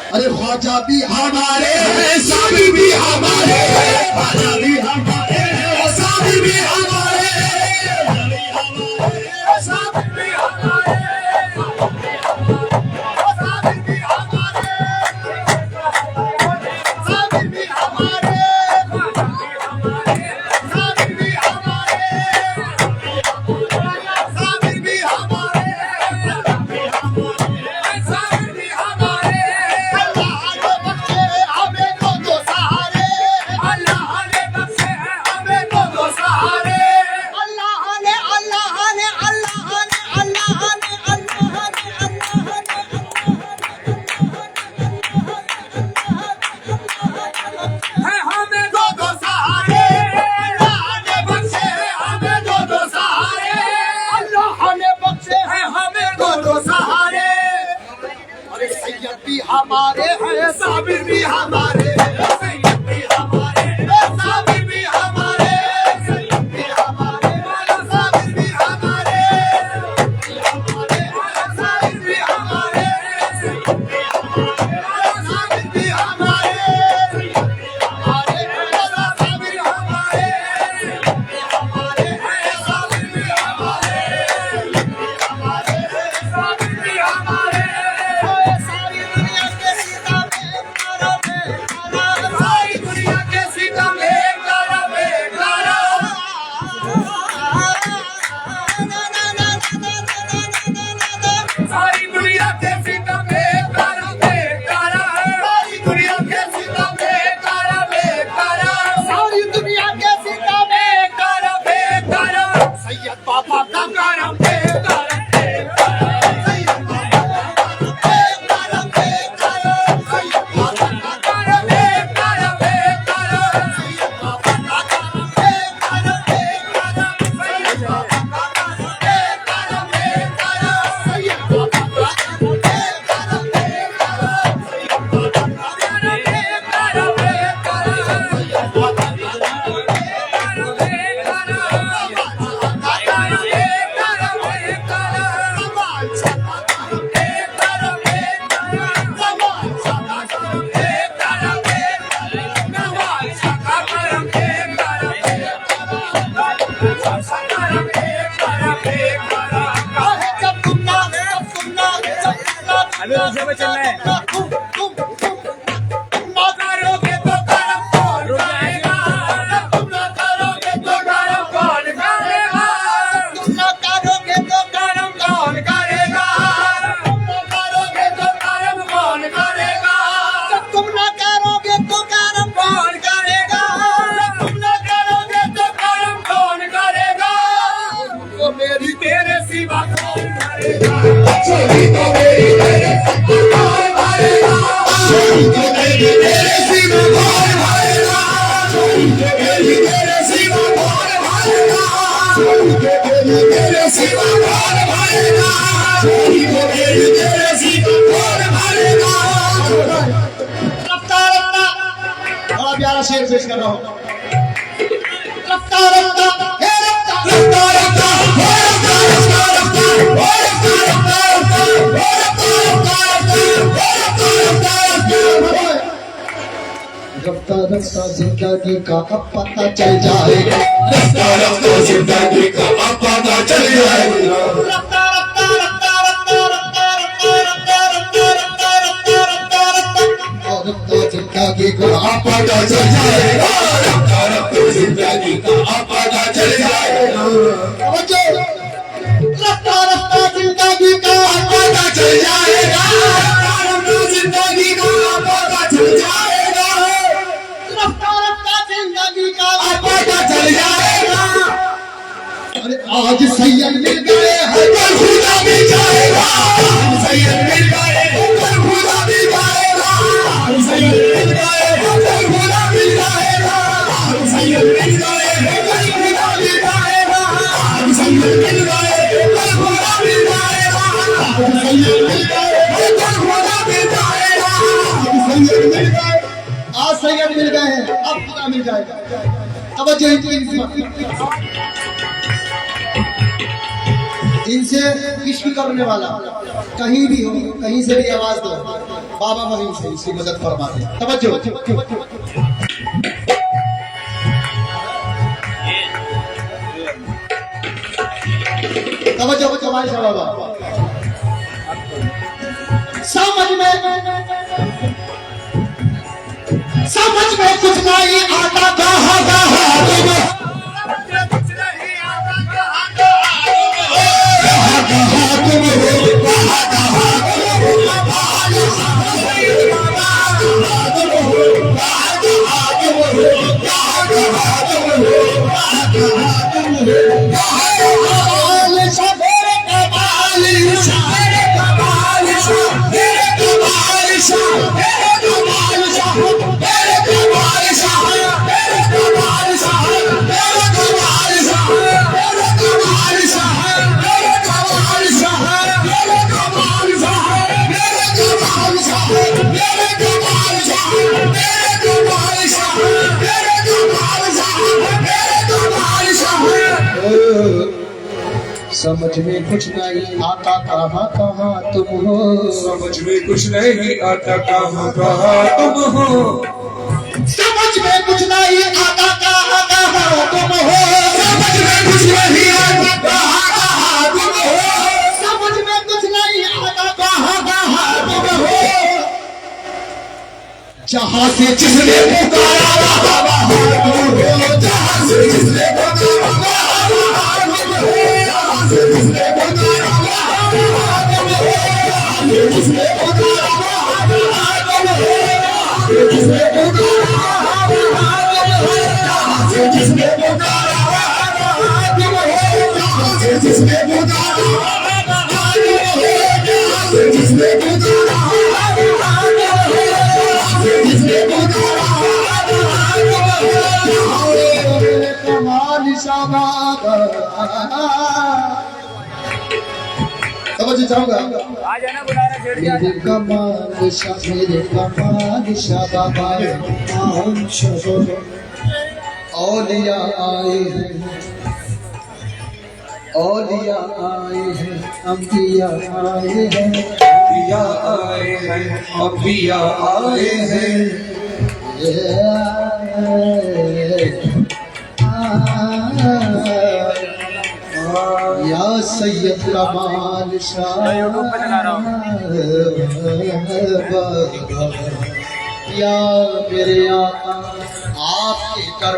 अरे ख्वाजा भी हमारे हैं, साबिर भी हमारे हैं, ख्वाजा भी हमारे हैं, साबिर भी हमारे हैं, साबिर भी हमारे हैं, साबिर भी हमारे हैं, साबिर भी हमारे हमारे हैं, साबिर भी हमारे हैं, सैयद भी हमारे हैं, साबिर भी हमारे हैं, सैयद भी हमारे हैं, साबिर भी हमारे हैं, साबिर भी हमारे हैं, सैयद भी हमारे हैं, साबिर भी हमारे हैं, साबिर हमारे हैं, साबिर भी हमारे अभी दूसरे पे चल रहा है। करोगे तो करम कौन करेगा, तुम ना करोगे तो करम कौन करेगा, तुम ना करोगे तो करम कौन करेगा, तुम ना करोगे तो करम कौन करेगा, तुम ना करोगे तो करम कौन करेगा, तुम ना करोगे तो करम कौन करेगा, तो मेरी तेरे सिवा कौन करेगा, चोरी तो मेरी तेरे सिवा कौन भरेगा, चोरी तो मेरी तेरे सिवा कौन भरेगा, चोरी तो मेरी तेरे सिवा कौन भरेगा, चोरी तो मेरी तेरे सिवा कौन भरेगा, चोरी तो मेरी तेरे सिवा कौन भरेगा। रफ्ता रफ्ता बड़ा प्यारा शेर पेश कर रहा हूँ। रफ्ता रफ्ता हे रफ्ता रफ्ता रफ्ता हो रफ्ता रफ्ता रफ्ता हो रफ्ता रफ्ता रफ्ता हो रफ्ता रफ्ता रफ्ता हो रफ्ता रफ्ता रफ्ता रफ्ता रफ्ता जिंदगी का अब पता चल जाएगा, रफ्ता रफ्ता जिंदगी का अब पता चल जाएगा, रफ्ता रफ्ता रफ्ता रफ्ता रफ्ता रफ्ता रफ्ता रफ्ता रफ्ता रफ्ता रफ्ता और रफ्ता जिंदगी का अब पता चल जाएगा, रफ्ता रफ्ता जिंदगी का अब पता चल जाएगा, रफ्ता रफ्ता जिंदगी का अब पता चल जाएगा, रफ्ता रफ्ता जिंदगी का अब पता चल जाएगा, रफ्ता रफ्ता जिंदगी का अब पता चल जाएगा। अरे आज सैयद मिल गए हैं, कल खुदा भी जाएगा, हम सैयद मिल गए, कल खुदा भी जाएगा, हम सैयद मिल गए, कल खुदा भी जाएगा, हम सैयद मिल गए, कल खुदा भी जाएगा, हम सैयद मिल गए, कल खुदा भी जाएगा, हम सैयद मिल गए, कल खुदा भी जाएगा, हम सैयद मिल गए। आज सैयद मिल गए हैं, अब खुदा मिल जाएगा। तवज्जो इनसे इश्क करने वाला कहीं भी हो, कहीं से भी आवाज दो, बाबा महीन से इसकी मदद फरमाते हैं। तवज्जो। तवज्जो कमाल शाह बाबा। समझ में कुछ नहीं आता कहाँ कहाँ समझ में कुछ नहीं आता कहाँ कहाँ तुम हो, समझ में कुछ नहीं आता कहाँ कहाँ तुम हो, समझ में कुछ नहीं आता कहाँ कहाँ तुम हो, समझ में कुछ नहीं आता कहाँ कहाँ तुम हो, समझ में कुछ नहीं आता कहाँ कहाँ तुम हो। जहाँ से जिसने पुकारा वहाँ वहाँ तुम हो, जहाँ से जिसने पुकारा वहाँ वहाँ तुम हो, जहाँ से जिसने पुकारा वहाँ वहाँ तुम हो, जहाँ से जिसने पुकारा वहाँ वहाँ तुम हो, जहाँ से जिसने पुकारा वहाँ वहाँ तुम हो, जहाँ से जिसने पुकारा वहाँ वहाँ तुम हो, जहाँ से जिसने पुकारा वहाँ वहाँ तुम हो, जहाँ से जिसने पुकारा वहाँ वहाँ तुम हो। कमाल शाबाब। समझ जाऊंगा मेरे कमाल शाह, मेरे कमाल शाह बाबा। औलिया आए हैं, औलिया आए हैं, अंबिया आए हैं, अंबिया आए हैं, अंबिया आए हैं, या सैयद कमाल शाह, या मेरे आका आपके कर